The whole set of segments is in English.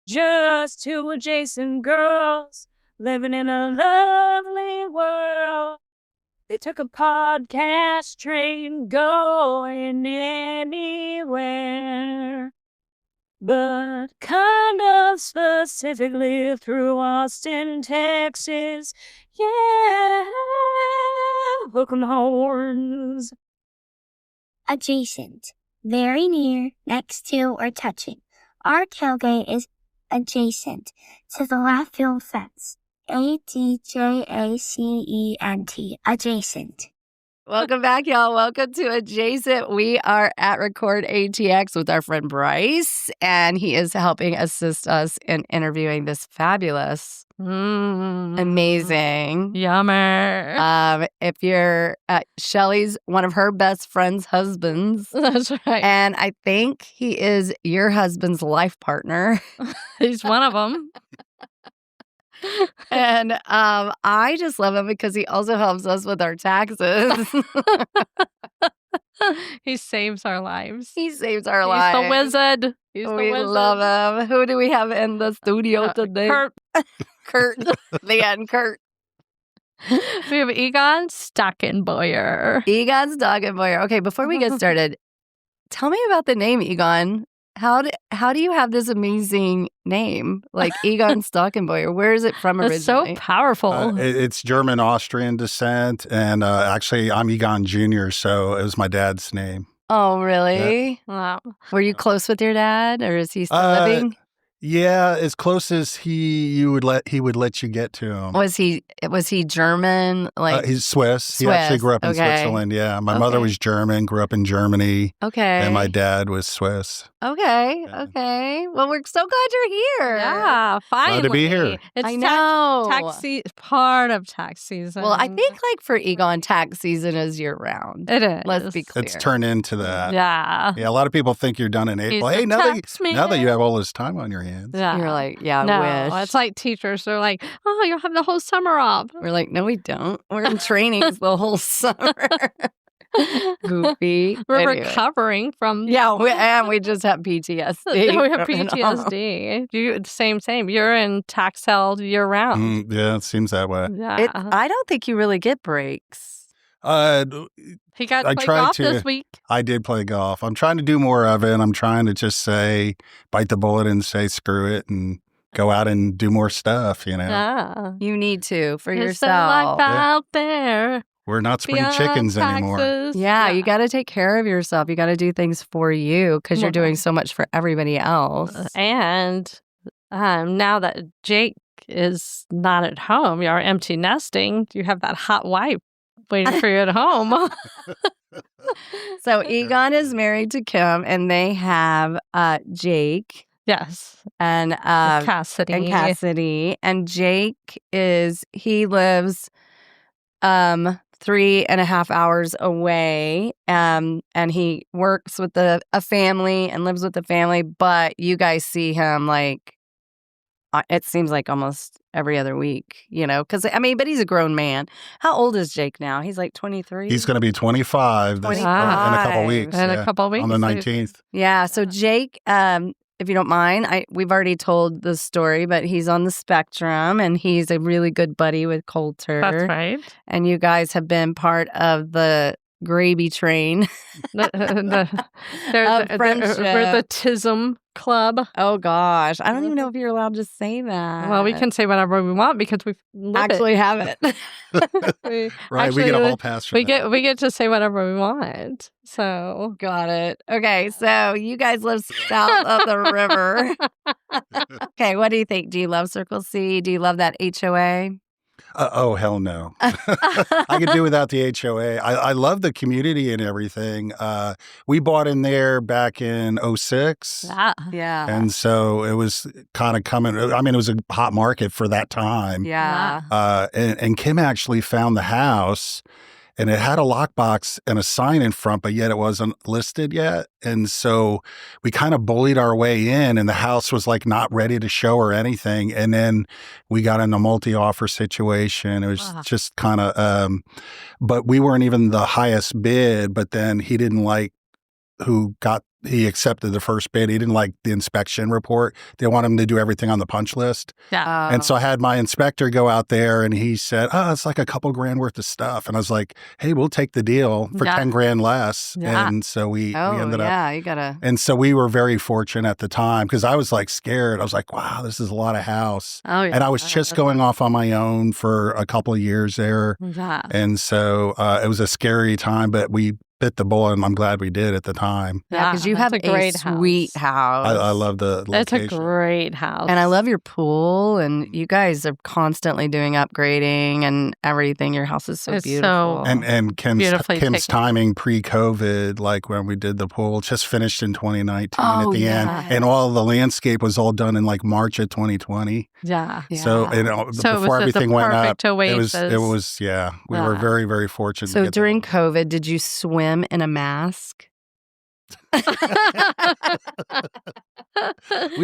Just two adjacent girls living in a lovely world. They took a podcast train going anywhere, but kind of specifically through Austin, Texas. Yeah, hook 'em horns. Adjacent. Very near, next to, or touching. Our tailgate is adjacent to the left field fence. ADJACENT. Adjacent. Welcome back, y'all. Welcome to Adjacent. We are at Record ATX with our friend Bryce, and he is helping assist us in interviewing this fabulous, amazing, Yummer. If you're Shelly's one of her best friend's husbands. That's right. And I think he is your husband's life partner. He's one of them. And I just love him because he also helps us with our taxes. He saves our lives. He saves our He's lives. the wizard. He's the We wizard. love him. Who do we have in the studio today? Kurt. Kurt. The end, Kurt. We have Egon Stockenbojer. Egon Stockenbojer. Okay, before we get started, tell me about the name, Egon. How do you have this amazing name, like Egon Stockenbojer? Where is it from originally? It's so powerful. It's German-Austrian descent, and actually, I'm Egon Jr., so it was my dad's name. Oh, really? Wow. Were you close with your dad, or is he still living? Yeah, as close as he would let you get to him. Was he German? Like he's Swiss. He Swiss, actually grew up in okay. Switzerland. Yeah, my mother was German, grew up in Germany, okay, and my dad was Swiss. Okay, Yeah. okay. Well, we're so glad you're here. Yeah, finally. Glad to be here. It's I know. part of tax season. Well, I think like for Egon, tax season is year round. it is. Let's be clear. It's turned into that. Yeah. Yeah, a lot of people think you're done in April. He's Hey, a now tax that you man. have all this time on your hands. Yeah. You're like, yeah, no, I wish. it's like teachers. They're like, oh, you'll have the whole summer off. We're like, no, we don't. We're in trainings the whole summer. Goofy. We're Anyway. recovering from. Yeah, we just have PTSD. We have from it all. PTSD. Same. You're in tax held year round. Yeah, it seems that way. Yeah. I don't think you really get breaks. He got I to play tried golf to. this week. I did play golf. I'm trying to do more of it. I'm trying to just bite the bullet and say screw it and go out and do more stuff, Yeah. You need to for It's yourself. life out there. We're not spring beyond chickens anymore. taxes. Yeah, you got to take care of yourself. You got to do things for you because you're Well, doing so much for everybody else. And now that Jake is not at home, you're empty nesting, you have that hot wife waiting for you at home. So Egon is married to Kim, and they have Jake Yes. and Cassidy. And Jake lives 3.5 hours away, and he works with a family and lives with the family. But you guys see him like it seems like almost every other week, because but he's a grown man. How old is Jake now? He's like 23. He's going to be 25 in a 25. couple weeks. In a couple weeks. On the 19th. Yeah. So Jake, if you don't mind, we've already told the story, but he's on the spectrum, and he's a really good buddy with Coulter. That's right. And you guys have been part of the gravy train. We're the TISM club. Oh, gosh. I don't even know if you're allowed to say that. Well, we can say whatever we want because we actually have it. Right, we get a whole pass for that. We get to say whatever we want. So Got it. Okay, so you guys live south of the river. Okay, what do you think? Do you love Circle C? Do you love that HOA? Oh, hell no. I could do without the HOA. I love the community and everything. We bought in there back in 2006. Yeah. And so it was kind of coming. It was a hot market for that time. Yeah. And Kim actually found the house, and it had a lockbox and a sign in front, but yet it wasn't listed yet. And so we kind of bullied our way in, and the house was like not ready to show or anything. And then we got in a multi-offer situation. It was just kind of, but we weren't even the highest bid, but then he didn't like who got he accepted the first bid. He didn't like the inspection report. They want him to do everything on the punch list. Yeah. And so I had my inspector go out there and he said, it's like a couple grand worth of stuff. And I was like, hey, we'll take the deal for 10 grand less. Yeah. And so we ended up. Yeah, you gotta. And so we were very fortunate at the time because I was like scared. I was like, wow, this is a lot of house. Oh, yeah. And I was just going off on my own for a couple of years there. Yeah. And so it was a scary time, but we bit the bullet, and I'm glad we did at the time. Yeah, because you have a great sweet house. I love the location. It's a great house. And I love your pool, and you guys are constantly doing upgrading and everything. Your house is so It's beautiful. And Kim's taken. timing pre-COVID, like when we did the pool, just finished in 2019 at the end. yeah. And all the landscape was all done in like March of 2020. Yeah. So, before everything went up, it was, we were very, very fortunate. So during COVID, did you swim in a mask? We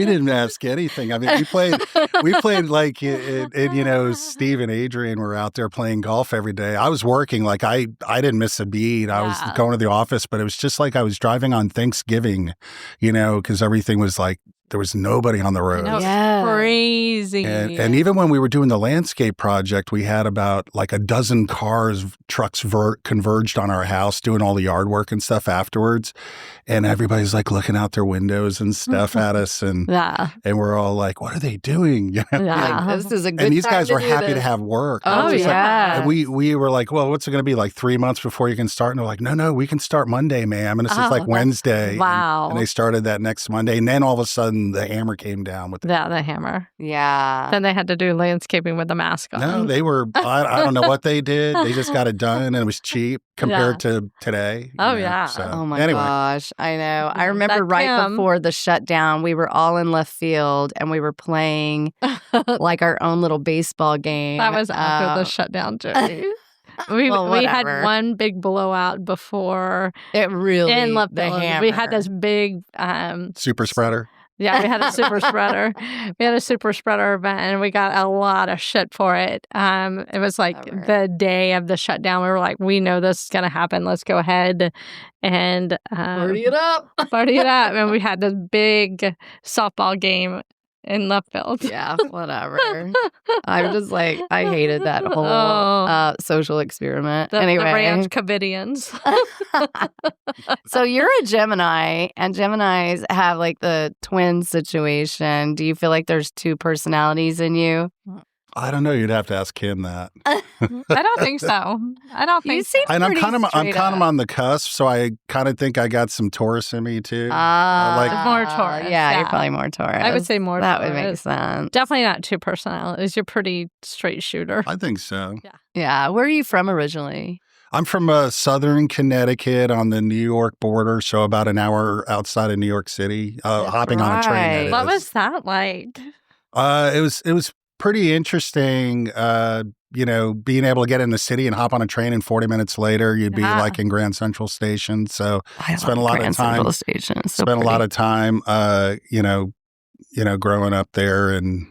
didn't ask anything. I mean, we played like, and Steve and Adrian were out there playing golf every day. I was working, like I didn't miss a beat. I was going to the office, but it was just like I was driving on Thanksgiving, because everything was like, there was nobody on the road. Crazy. And even when we were doing the landscape project, we had about like a dozen trucks converged on our house doing all the yard work and stuff afterwards. And everybody's like looking out their windows and stuff at us. And we're all like, what are they doing? Like, this is a good And these time guys to were do happy this. to have work. Oh, yeah. And we were like, well, what's it going to be, like 3 months before you can start? And they're like, no, we can start Monday, ma'am. And this is like Wednesday. Wow. And they started that next Monday. And then all of a sudden, the hammer came down with the hammer. Yeah. Then they had to do landscaping with the mask on. No, they were, I don't know what they did. They just got it done and it was cheap compared to today. So, oh my anyway. gosh. I know. I remember before the shutdown, we were all in left field and we were playing like our own little baseball game. That was after the shutdown, Jody. We had one big blowout before it really in left field. We had this big super spreader. Yeah, we had a super spreader. We had a super spreader event, and we got a lot of shit for it. It was like the day of the shutdown. We were like, we know this is going to happen. Let's go ahead and party it up. Party it up. And we had this big softball game in left field. Yeah, whatever. I'm just like, I hated that whole social experiment. Anyway. The Ranch Covidians. So you're a Gemini, and Geminis have like the twin situation. Do you feel like there's two personalities in you? I don't know. You'd have to ask Kim that. I don't think so. I don't think so. And I'm kind of on the cusp, so I kind of think I got some Taurus in me too. More Taurus. Yeah, you're probably more Taurus. I would say more that Taurus. Would make sense. Definitely not two personalities. You're pretty straight shooter. I think so. Yeah. Where are you from originally? I'm from southern Connecticut on the New York border, so about an hour outside of New York City, hopping on a train. What was that like? It was pretty interesting, being able to get in the city and hop on a train, and 40 minutes later, you'd be like in Grand Central Station. So I spent a lot of time. Spent a lot of time, growing up there, and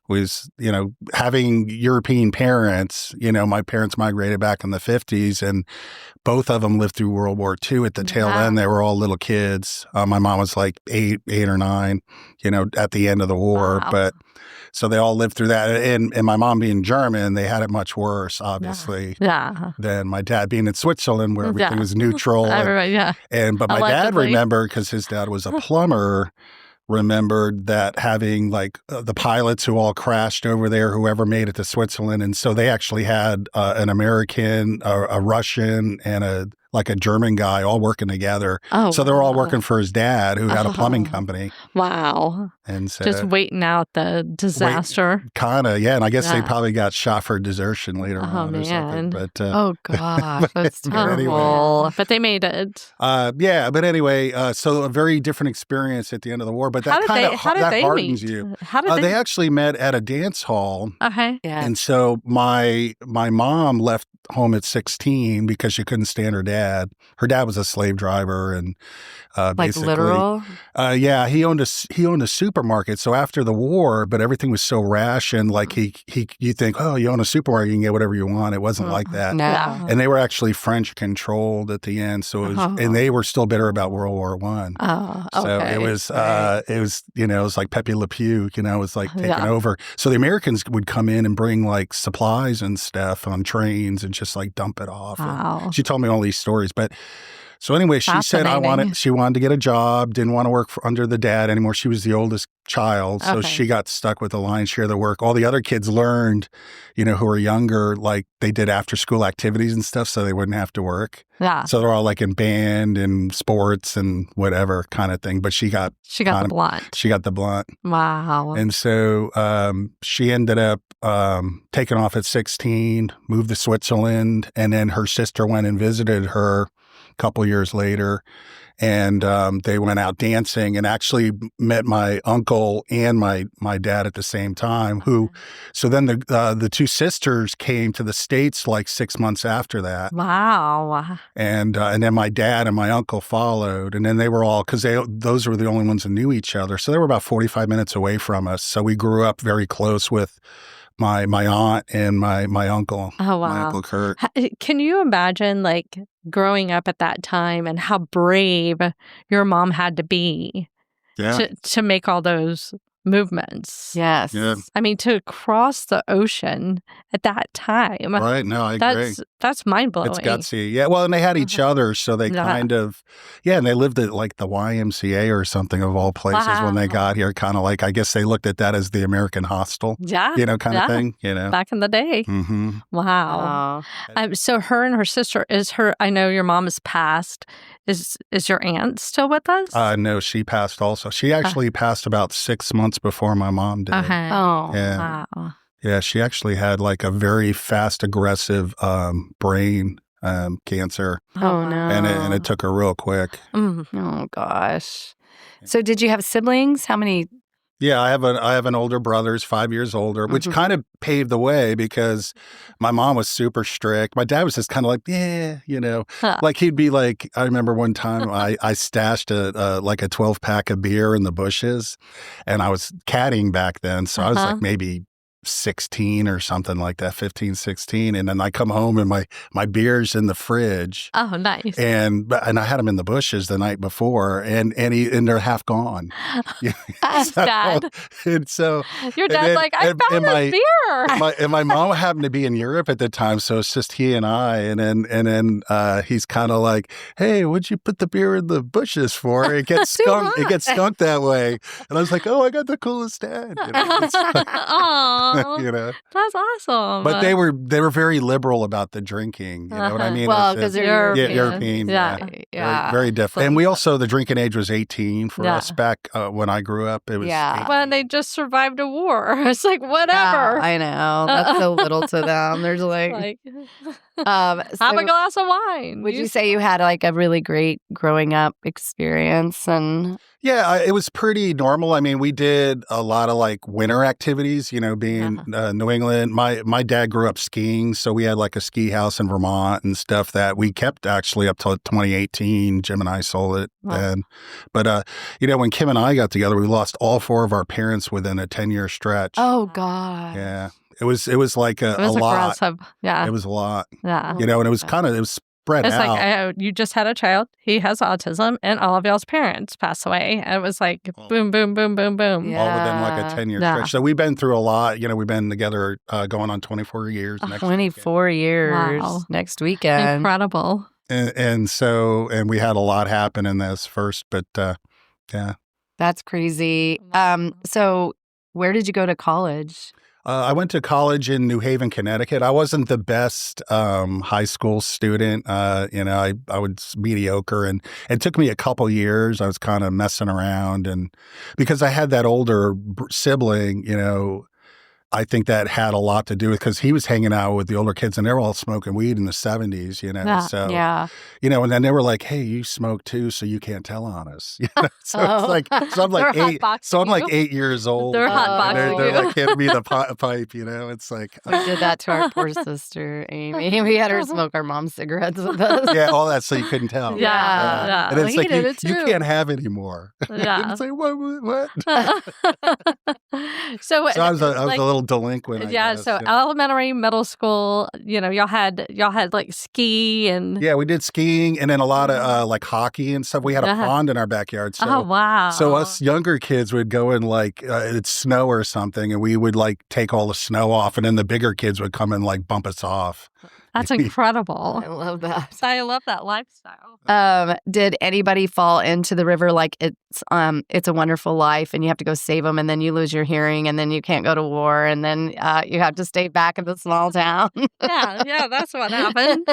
was, having European parents. My parents migrated back in the 50s, and both of them lived through World War II. At the tail end, they were all little kids. My mom was like eight or nine, at the end of the war, but. So they all lived through that. And my mom being German, they had it much worse, obviously, than my dad being in Switzerland, where everything was neutral. But my dad remembered, because his dad was a plumber, remembered that having like the pilots who all crashed over there, whoever made it to Switzerland. And so they actually had an American, a Russian, and a German guy all working together. So they were all working for his dad, who had a plumbing company. Wow. And so just waiting out the disaster. Kind of, yeah. And I guess they probably got shot for desertion later on or something. But, oh, gosh. That's terrible. Anyway. But they made it. But anyway, so a very different experience at the end of the war. But that hardens you. How did they actually met at a dance hall. Okay. Yeah. And so my mom left home at 16 because she couldn't stand her dad. Her dad was a slave driver, and Like basically, literal? yeah, he owned a supermarket. So after the war, but everything was so rationed. Like you think, oh, you own a supermarket, you can get whatever you want. It wasn't like that. No. And they were actually French controlled at the end. So it was, and they were still bitter about World War One. Oh, So okay. it was it was like Pepe Le Pew, it was like taking Yeah. over. So the Americans would come in and bring like supplies and stuff on trains and just like dump it off. And Wow. she told me all these stories, but so anyway, she said Fascinating. she wanted to get a job, didn't want to work under the dad anymore. She was the oldest child, so Okay. she got stuck with the lion's share of the work. All the other kids learned, who were younger, like they did after school activities and stuff, so they wouldn't have to work. Yeah. So they're all like in band and sports and whatever kind of thing. But she got the blunt. She got the blunt. Wow. And so she ended up taking off at 16, moved to Switzerland, and then her sister went and visited her a couple years later. And they went out dancing and actually met my uncle and my dad at the same time. So then the two sisters came to the States like 6 months after that. Wow. And then my dad and my uncle followed, and then they were all, because those were the only ones that knew each other. So they were about 45 minutes away from us. So we grew up very close with my aunt and my uncle. Oh, wow. My Uncle Kurt. Can you imagine like growing up at that time and how brave your mom had to be to make all those movements? Yes. Yeah. I mean, to cross the ocean at that time. Right. No, I agree. That's mind-blowing. It's gutsy. Yeah. Well, and they had each other, so they kind of, and they lived at like the YMCA or something of all places when they got here. Kind of like, I guess they looked at that as the American hostel, Yeah. kind of thing, Back in the day. Mm-hmm. Wow. Oh. So her and her sister, I know your mom is passed. Is your aunt still with us? No, she passed also. She actually passed about 6 months before my mom did. Okay. Oh. Yeah. Wow. Yeah, she actually had like a very fast, aggressive brain cancer, Oh, no. and it took her real quick. Mm. Oh, gosh. So did you have siblings? How many? Yeah, I have an older brother who's 5 years older, which kind of paved the way because my mom was super strict. My dad was just kind of like, like he'd be like, I remember one time I stashed a 12-pack of beer in the bushes, and I was caddying back then, so I was like maybe 16 or something like that, 15, 16. And then I come home and my beer's in the fridge. Oh, nice. And I had them in the bushes the night before, and they're half gone. Dad. And so Your dad's like, I found this beer. and my mom happened to be in Europe at the time, so it's just he and I. And then he's kind of like, "Hey, what'd you put the beer in the bushes for? It gets skunked. It gets skunked that way." And I was like, "Oh, I got the coolest dad." Aw. That's awesome. But they were very liberal about the drinking. You know what I mean? Well, It's because just- they're European. Yeah. Very different. And we also, the drinking age was 18 for Yeah. us back when I grew up. It was Yeah. 18. When they just survived a war. It's like, whatever. Yeah, I know. That's so little to them. There's like have a glass of wine. would you say you had like a really great growing up experience? And Yeah, it was pretty normal. I mean, we did a lot of like winter activities, being New England. My dad grew up skiing, so we had like a ski house in Vermont and stuff that we kept actually up till 2018. Jim and I sold it then. But, when Kim and I got together, we lost all four of our parents within a 10-year stretch. oh god, Yeah. It was like It was a lot. aggressive. Yeah. It was a lot. Yeah. And it was it was spread It's out. like, you just had a child, he has autism, and all of y'all's parents pass away. And it was like, boom, boom, boom, boom, boom. Yeah. all within like a 10-year Yeah. stretch. So we've been through a lot. We've been together going on 24 years. Next 24 years Wow. next weekend. Incredible. and we had a lot happen in this first, but yeah. That's crazy. So where did you go to college? I went to college in New Haven, Connecticut. I wasn't the best high school student. I was mediocre, and it took me a couple years. I was kind of messing around, and because I had that older sibling, I think that had a lot to do with because he was hanging out with the older kids and they were all smoking weed in the 70s, So, and then they were like, hey, you smoke too, so you can't tell on us. So it's like, so I'm like 8 years old. They're hotboxing They're like handing me the pipe, It's like. We did that to our poor sister, Amy. We had her smoke our mom's cigarettes with us. Yeah, all that so you couldn't tell. Yeah. And it's like, you can't have any more. Yeah. It's like, what? So I was a little delinquent. I guess, so elementary, middle school, y'all had like ski and we did skiing and then a lot of like hockey and stuff. We had a pond in our backyard. So, oh wow! So us younger kids would go and like it'd snow or something, and we would like take all the snow off, and then the bigger kids would come and like bump us off. That's incredible. I love that. I love that lifestyle. Did anybody fall into the river like It's a Wonderful Life and you have to go save them and then you lose your hearing and then you can't go to war and then you have to stay back in the small town? Yeah, that's what happened.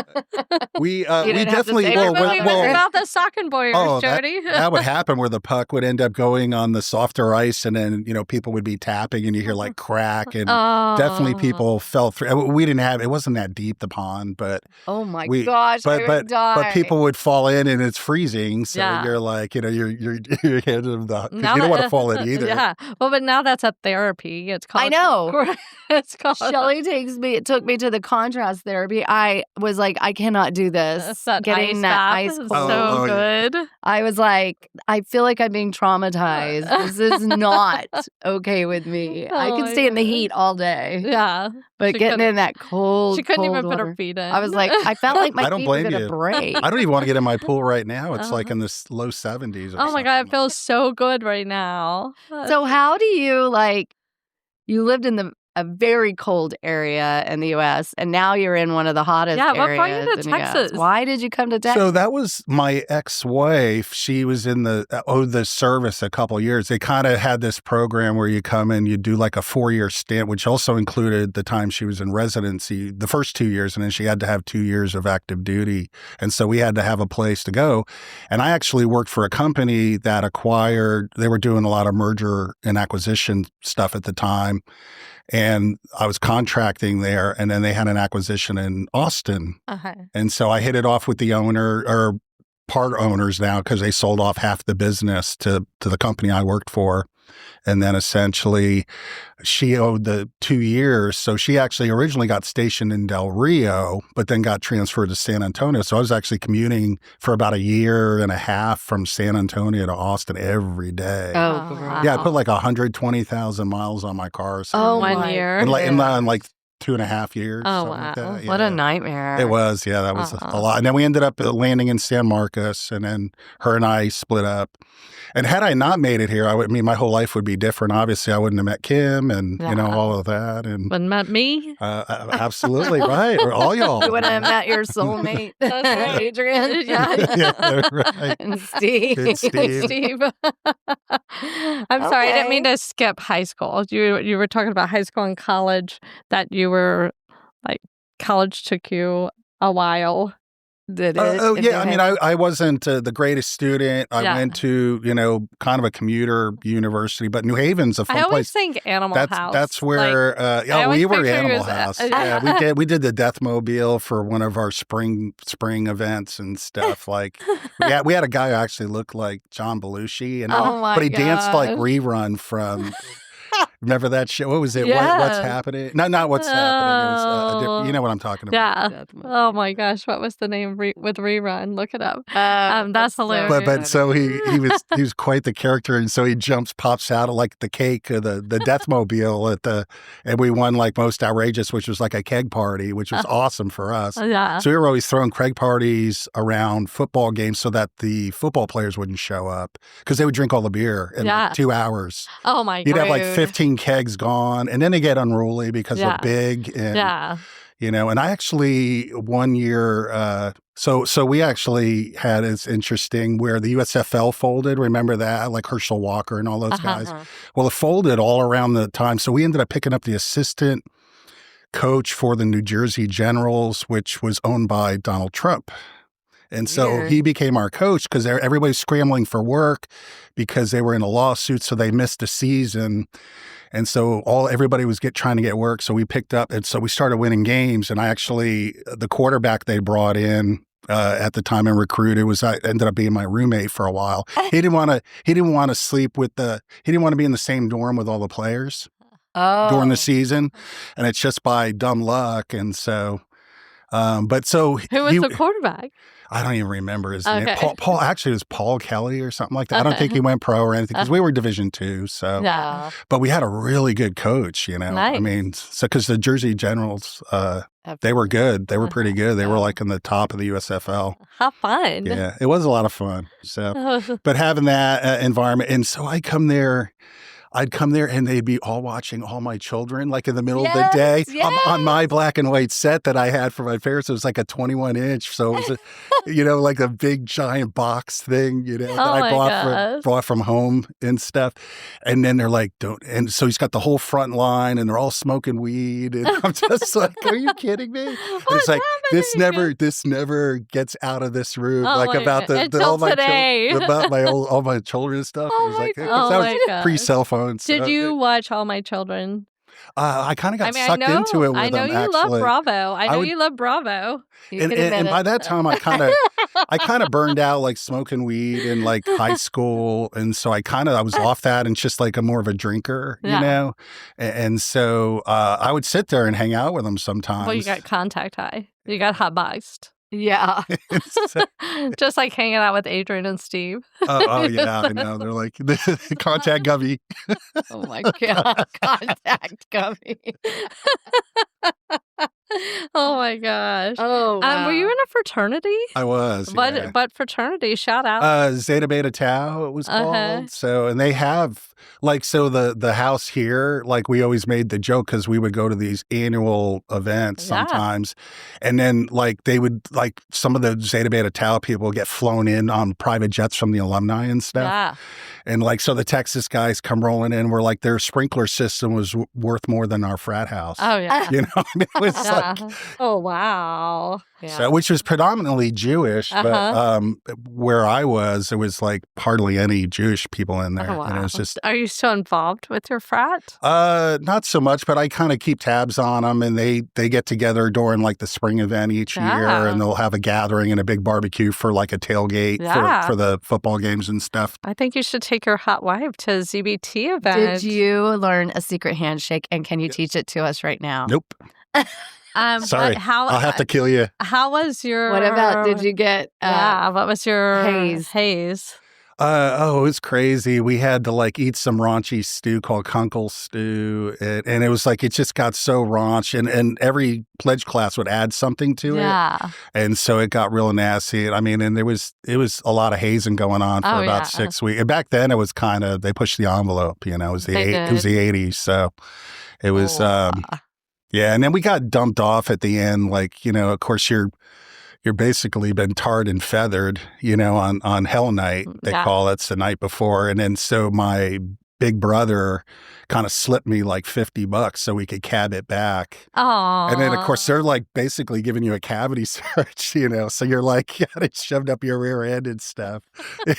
We definitely about the Stockenbojers, Jody. That would happen where the puck would end up going on the softer ice and then people would be tapping and you hear like crack and definitely people fell through. We didn't have it wasn't that deep, the pond. But oh my gosh, but people would fall in and it's freezing, so you're like, you're headed of the you don't want to fall in either. Yeah, well, but now that's a therapy. It's called. I know. It's called. Shelly took me to the contrast therapy. I was like, I cannot do this. Getting that ice cold. So good. Yeah. I was like, I feel like I'm being traumatized. This is not okay with me. I can stay in the heat all day. Yeah. But getting in that cold, she couldn't even water, put her feet in. I was like, I felt like my feet were going to break. I don't even want to get in my pool right now. It's like in the low 70s. Oh my God, it feels so good right now. So how do you you lived in a very cold area in the U.S. and now you're in one of the hottest areas. Yeah, what brought you to Texas? Why did you come to Texas? So that was my ex-wife. She was in the service a couple of years. They kind of had this program where you come and you do like a 4-year stint, which also included the time she was in residency, the first 2 years, and then she had to have 2 years of active duty. And so we had to have a place to go. And I actually worked for a company that they were doing a lot of merger and acquisition stuff at the time. And I was contracting there, and then they had an acquisition in Austin. And so I hit it off with the owner, or part owners now, because they sold off half the business to the company I worked for. And then essentially she owed the 2 years. So she actually originally got stationed in Del Rio, but then got transferred to San Antonio. So I was actually commuting for about 1.5 years from San Antonio to Austin every day. Oh, wow. Yeah, I put like 120,000 miles on my car. So Oh, 1 year. in like 2.5 years. Oh, wow. Like that. What a nightmare. It was. Yeah, that was a lot. And then we ended up landing in San Marcos, and then her and I split up. And had I not made it here, my whole life would be different. Obviously, I wouldn't have met Kim and, all of that. And wouldn't met me? Absolutely, right. Or all y'all. You wouldn't have met your soulmate, Adrian. Yeah, right. And Steve. Good Steve. Steve. I'm sorry, I didn't mean to skip high school. You were talking about high school and college, that you were like, college took you a while. Did it? Yeah. I mean, I wasn't the greatest student. I went to, kind of a commuter university, but New Haven's a fun place. I always think Animal House. That's where, we were Animal House. Yeah, we did the Deathmobile for one of our spring events and stuff. Like, we had a guy who actually looked like John Belushi, but he danced like Rerun from. Remember that show? What was it? Yeah. What's happening? No, not what's happening. It was, you know what I'm talking about. Yeah. Oh my gosh, what was the name with Rerun? Look it up. That's hilarious. But so he was quite the character, and so he pops out of like the cake of the Deathmobile and we won like most outrageous, which was like a keg party, which was awesome for us. Yeah. So we were always throwing keg parties around football games so that the football players wouldn't show up because they would drink all the beer in like 2 hours. Oh my god. You'd have like 15 kegs gone, and then they get unruly because they're big. And, and I actually 1 year, so we actually had, it's interesting, where the USFL folded. Remember that? Like Herschel Walker and all those guys. Well, it folded all around the time. So we ended up picking up the assistant coach for the New Jersey Generals, which was owned by Donald Trump. And so Weird. he became our coach because everybody's scrambling for work because they were in a lawsuit, so they missed a season. And so everybody was trying to get work. So we picked up, and so we started winning games. And the quarterback they brought in at the time and recruited ended up being my roommate for a while. He didn't want to sleep he didn't want to be in the same dorm with all the players during the season. And it's just by dumb luck. And so, Who was the quarterback? I don't even remember his name. Okay. Paul, actually, it was Paul Kelly or something like that. I don't think he went pro or anything because we were Division II. So, Yeah. but we had a really good coach. I Nice. mean, because the Jersey Generals, they were good. They were pretty good. They were like in the top of the USFL. How fun. Yeah, it was a lot of fun. So, but having that environment, and so I'd come there and they'd be all watching All My Children, like in the middle of the day on my black and white set that I had for my parents. It was like a 21-inch. So it was, like a big giant box thing, that I brought from home and stuff. And then they're like, and so he's got the whole front line and they're all smoking weed. And I'm just like, are you kidding me? And it's like, this never gets out of this room, about all my children and stuff. It was like, that was pre-cell phone. Did you watch All My Children? I kind of got sucked into it with them, I know you love Bravo. You love Bravo. And by that time, I kind of burned out like smoking weed in like high school, and so I was off that and just like more of a drinker, And so I would sit there and hang out with them sometimes. Well, you got contact high. You got hotboxed. Yeah. Just like hanging out with Adrian and Steve. Oh, yeah, I know. They're like, contact Gubby. Oh, my God. Contact Gubby. Oh, my gosh. Oh, wow. Were you in a fraternity? I was, What fraternity? Shout out. Zeta Beta Tau, it was called. So, and they have, the house here, we always made the joke because we would go to these annual events sometimes. And then, they would, some of the Zeta Beta Tau people get flown in on private jets from the alumni and stuff. Yeah. And, so the Texas guys come rolling in where, their sprinkler system was worth more than our frat house. Oh, yeah. It was oh, wow. Yeah. So, which was predominantly Jewish, but where I was, there was hardly any Jewish people in there. Oh, wow. And it was just. Are you still involved with your frat? Not so much, but I kind of keep tabs on them, and they get together during the spring event each year, and they'll have a gathering and a big barbecue for a tailgate for the football games and stuff. I think you should take your hot wife to a ZBT event. Did you learn a secret handshake, and can you teach it to us right now? Nope. Sorry, I'll have to kill you. How was your... What about, did you get... what was your... Haze? It was crazy. We had to eat some raunchy stew called kunkel stew. And it was it just got so raunch. And every pledge class would add something to it. And so it got real nasty. I mean, and it was a lot of hazing going on for about 6 weeks. And back then it was they pushed the envelope, it was the 80s. So it was, yeah. And then we got dumped off at the end. Of course you're basically been tarred and feathered, on Hell Night, they call it, the night before. And then so my big brother kind of slipped me $50 so we could cab it back. Aww. And then, of course, they're basically giving you a cavity search, so you're got it shoved up your rear end and stuff.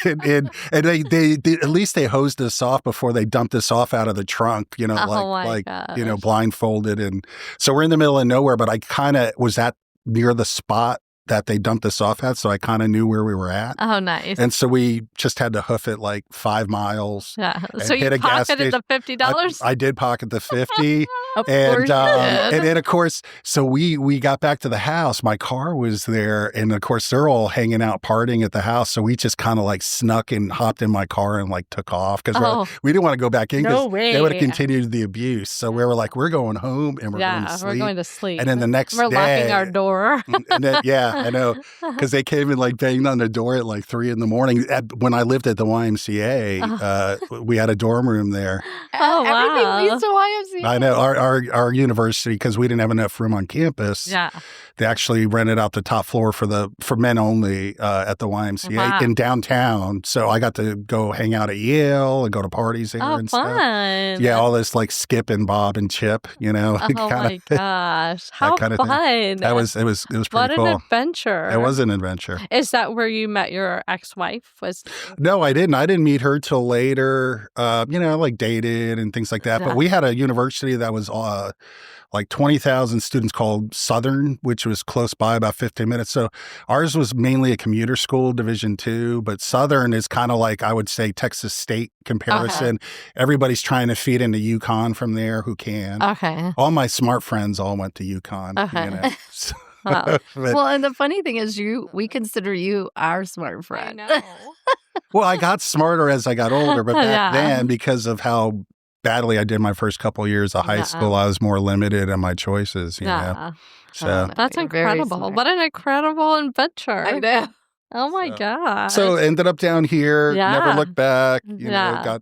and they at least they hosed us off before they dumped us off out of the trunk, blindfolded. And so we're in the middle of nowhere, but I kind of was near the spot that they dumped us off at, so I kind of knew where we were at. Oh, nice. And so we just had to hoof it 5 miles. Yeah. So you pocketed the $50? I did pocket the 50. And then, of course, so we got back to the house. My car was there, and of course, they're all hanging out partying at the house. So we just kind of snuck and hopped in my car and took off because we didn't want to go back in because they would have continued the abuse. So we were we're going home and we're going to sleep. We're going to sleep. And then the next day, we're locking our door. And then, I know, because they came and banged on the door at 3 a.m. When I lived at the YMCA, we had a dorm room there. Oh, wow. Everything leads to YMCA. I know. our university, because we didn't have enough room on campus. Yeah. They actually rented out the top floor for men only at the YMCA in downtown. So I got to go hang out at Yale and go to parties there and fun. stuff. Yeah, all this like Skip and Bob and Chip, like Oh my gosh. How kind of fun. thing. It was pretty What cool. an adventure. It was an adventure. Is that where you met your ex-wife? No, I didn't. I didn't meet her till later, like dated and things like that. Yeah. But we had a university that was like 20,000 students called Southern, which was close by, about 15 minutes. So ours was mainly a commuter school, Division II, but Southern is kind of like, I would say, Texas State comparison. Everybody's trying to feed into UConn from there who can. Okay. All my smart friends all went to UConn. Okay. So, Well, and the funny thing is we consider you our smart friend. I know. well, I got smarter as I got older, but back then, because of how badly I did my first couple of years of high school, I was more limited in my choices, you know. So that's incredible. What an incredible adventure. I know. Oh my God. So ended up down here, never looked back, got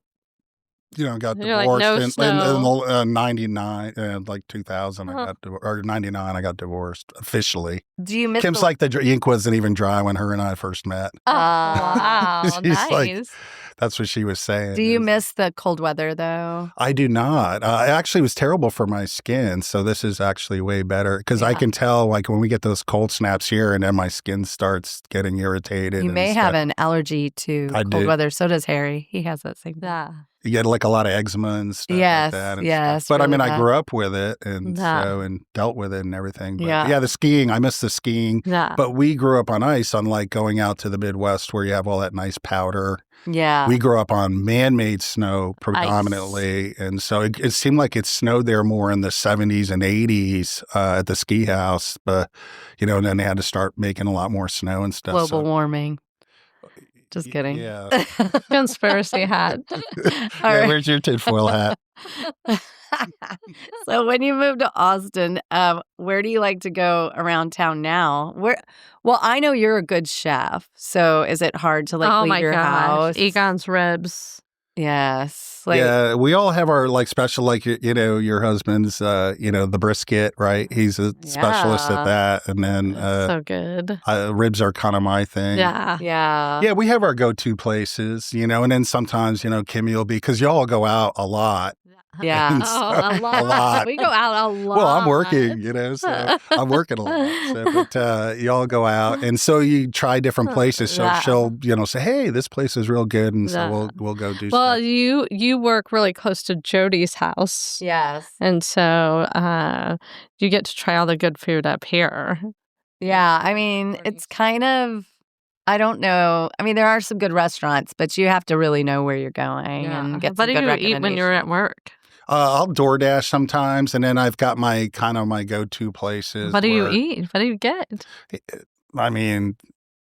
You're divorced like, in 99, like 2000, or 99, I got divorced officially. Do you miss Kim's like the ink wasn't even dry when her and I first met. Oh, wow. She's nice. like, that's what she was saying. Do you miss the cold weather, though? I do not. It actually was terrible for my skin, so this is actually way better because I can tell, like, when we get those cold snaps here and then my skin starts getting irritated. You may have an allergy to cold weather. So does Harry. He has that same thing. Yeah. You get like a lot of eczema and stuff like that. And stuff. But really I mean, I grew up with it and dealt with it and everything. But the skiing, I miss the skiing. Yeah. But we grew up on ice, unlike going out to the Midwest where you have all that nice powder. Yeah. We grew up on man-made snow predominantly. Ice. And so it seemed like it snowed there more in the 70s and 80s at the ski house. But, and then they had to start making a lot more snow and stuff. Global warming. Just kidding. Yeah. Conspiracy hat. Where's your tinfoil hat? So when you moved to Austin, where do you like to go around town now? Well, I know you're a good chef. So is it hard to leave your house? Egon's ribs. Yes. Yeah, we all have our special, your husband's, the brisket, right? He's a specialist at that. And then so good. Ribs are kind of my thing. Yeah. Yeah. Yeah, we have our go-to places, and then sometimes, Kimmy will be, because y'all go out a lot. Yeah. A lot. We go out a lot. Well, I'm working, so I'm working a lot. So, but y'all go out, and so you try different places. So she'll, say, "Hey, this place is real good," and so we'll go do. Well, stuff. you work really close to Jody's house. Yes. And so you get to try all the good food up here. Yeah, I mean, it's kind of. I don't know. I mean, there are some good restaurants, but you have to really know where you're going and get some good recommendations. What do you eat when you're at work? I'll DoorDash sometimes, and then I've got my go-to places. What do you eat? What do you get? I mean,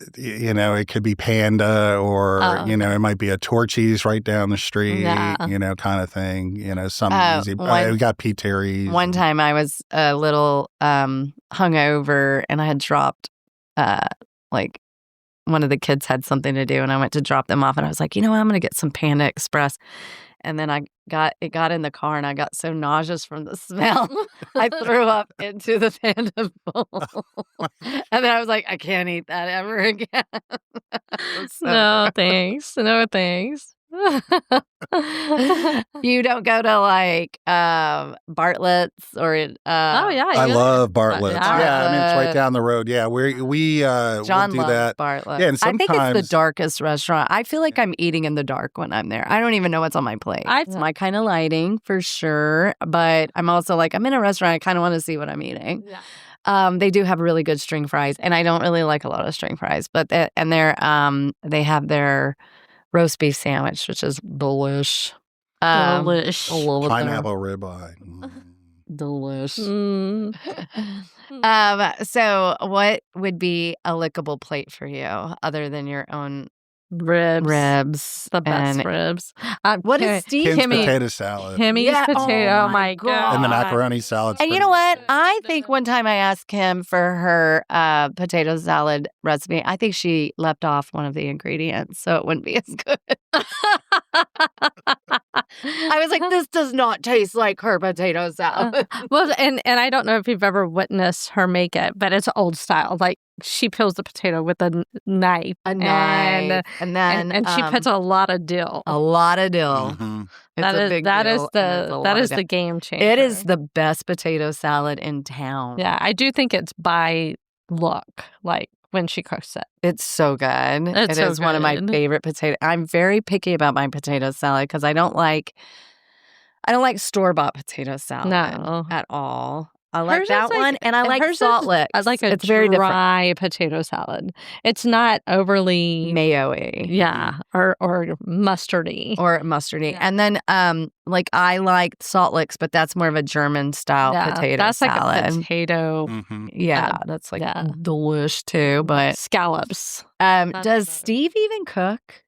it could be Panda, or it might be a Torchy's right down the street, kind of thing. Something easy. We got Pizzeries. One time I was a little hungover, and I had dropped one of the kids had something to do, and I went to drop them off, and I was like, I'm going to get some Panda Express. And then it got in the car, and I got so nauseous from the smell, I threw up into the Panda bowl. And then I was like, I can't eat that ever again. No, thanks. No, thanks. You don't go to Bartlett's or I love Bartlett's. Yeah, I mean, it's right down the road. Yeah, we John do loves that. Bartlett's. Yeah, and sometimes I think it's the darkest restaurant. I feel like I'm eating in the dark when I'm there. I don't even know what's on my plate. It's my kind of lighting for sure, but I'm also I'm in a restaurant. I kind of want to see what I'm eating. Yeah. They do have really good string fries, and I don't really like a lot of string fries, but they have their roast beef sandwich, which is delish. Delish. Pineapple ribeye. Delish. So what would be a lickable plate for you other than your own ribs? The best ribs. What is Steve? Kim's potato salad. Kimmy's potato. Oh my God. And the macaroni salad. And you know what? I think one time I asked Kim for her potato salad recipe. I think she left off one of the ingredients, so it wouldn't be as good. I was like, this does not taste like her potato salad. Well, and I don't know if you've ever witnessed her make it, but it's old style. Like she peels the potato with a knife. And then And she puts a lot of dill. a lot of dill. Mm-hmm. It's a big that is deal, and it's a lot that of is dill. the game changer. It is the best potato salad in town. Yeah, I do think it's by look, like when she cooks it. It's so good. It's It so is one of my good. favorite potato. I'm very picky about my potato salad because I don't like store-bought potato salad No. at all. I like Hers that is like- one, and I like hers is- Salt Licks. I like a it's very different. dry potato salad. It's not overly Mayo-y. yeah, or mustardy. Or mustardy. Yeah. And then like I like Salt Licks, but that's more of a German style potato that's salad. like a potato Mm-hmm. Yeah, that's like yeah. delish too. But scallops. does better. Steve even cook?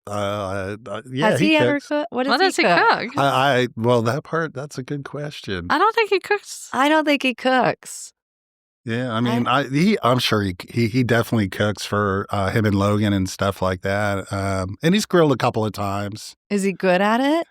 Yeah, Has he ever cooks. cooked? What What does does he cook? Well, that's a good question. I don't think he cooks. I don't think he cooks. Yeah, I mean, I'm sure he definitely cooks for him and Logan and stuff like that. And he's grilled a couple of times. Is he good at it?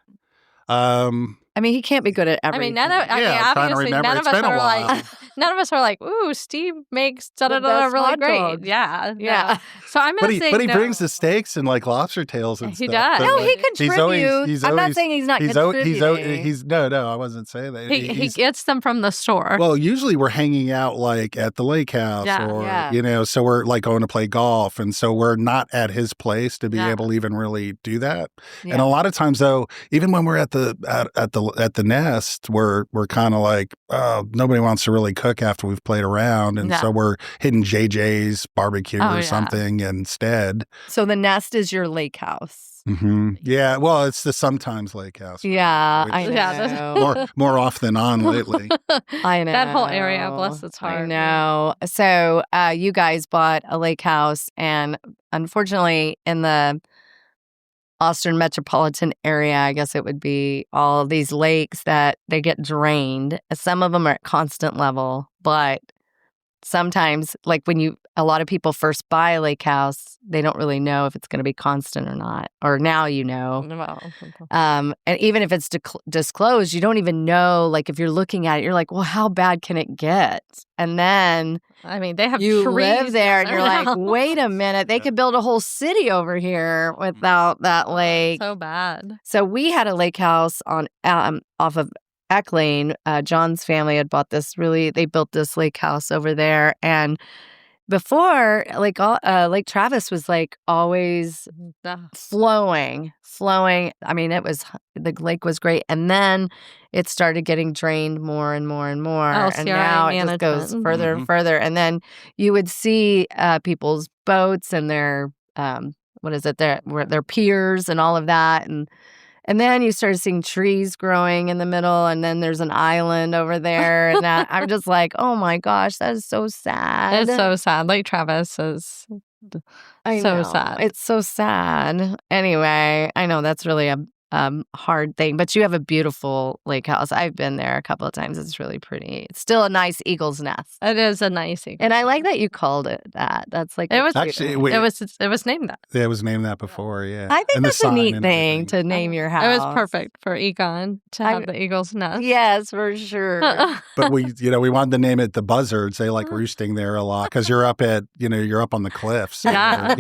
I mean, he can't be good at I everything. mean, I'm trying to obviously remember. none of us are like, none of us are like, ooh, Steve makes da da da best really hot great. dogs. Yeah, Yeah. no. So I'm gonna say But he no. brings the steaks and like lobster tails and He stuff. does. but, No, He's he like, contributes. I'm not always- saying he's not he's contributing. no, I wasn't saying that. He He's- gets them from the store. Well, usually we're hanging out like at the lake house Yeah. Yeah. so we're like going to play golf. And so we're not at his place to be Yeah. able to even really do that. Yeah. And a lot of times though, even when we're at the nest, we're kind of like, nobody wants to really cook after we've played around. And Yeah. so we're hitting JJ's barbecue Oh, or yeah. something instead. So the nest is your lake house. Hmm. Yeah. Well, it's the sometimes lake house. Yeah, Which I is Yeah, that's- know. more off than on lately. I know. That whole area, bless its heart. I know. So you guys bought a lake house, and unfortunately, in the Austin metropolitan area, I guess it would be all of these lakes that they get drained. Some of them are at constant level, but sometimes, like a lot of people first buy a lake house, they don't really know if it's going to be constant or not. Or now you know. Well, And even if it's disclosed, you don't even know. Like if you're looking at it, you're like, well, how bad can it get? And then I mean, they have you trees live there and down you're like, now. wait a minute, they could build a whole city over here without that lake. So bad. So we had a lake house on off of Eckling. John's family had bought they built this lake house over there. And before, Lake Travis was like always flowing. I mean, the lake was great. And then it started getting drained more and more and more. And now it just goes management. further and further. And then you would see people's boats and their, their piers and all of that. And then you started seeing trees growing in the middle, and then there's an island over there. And that I'm just like, oh my gosh, that is so sad. It's so sad. Lake Travis is I so know. sad. It's so sad. Anyway, I know that's really a hard thing, but you have a beautiful lake house. I've been there a couple of times. It's really pretty. It's still a nice eagle's nest. It is a nice eagle. And I like that you called it that. That's like It was Actually, it was named that. It was named that before, yeah. I think And the that's a sign neat and thing everything. to name your house. It was perfect for Egon to have the eagle's nest. Yes, for sure. But we wanted to name it the Buzzards. They like roosting there a lot because you're up on the cliffs. Yeah.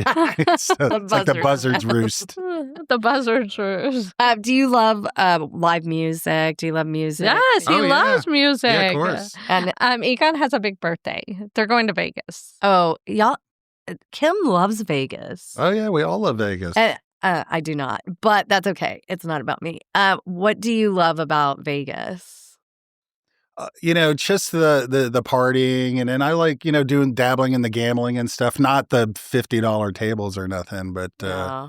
So it's like the Buzzards roost. The buzzard roost. Do you love live music? Do you love music? Yes, he Oh, yeah. loves music. Yeah, of course. And Egon has a big birthday. They're going to Vegas. y'all, Kim loves Vegas. Oh yeah, we all love Vegas. I do not, but that's okay. It's not about me. What do you love about Vegas? Just the partying, and then I like dabbling in the gambling and stuff. Not the $50 tables or nothing, but No.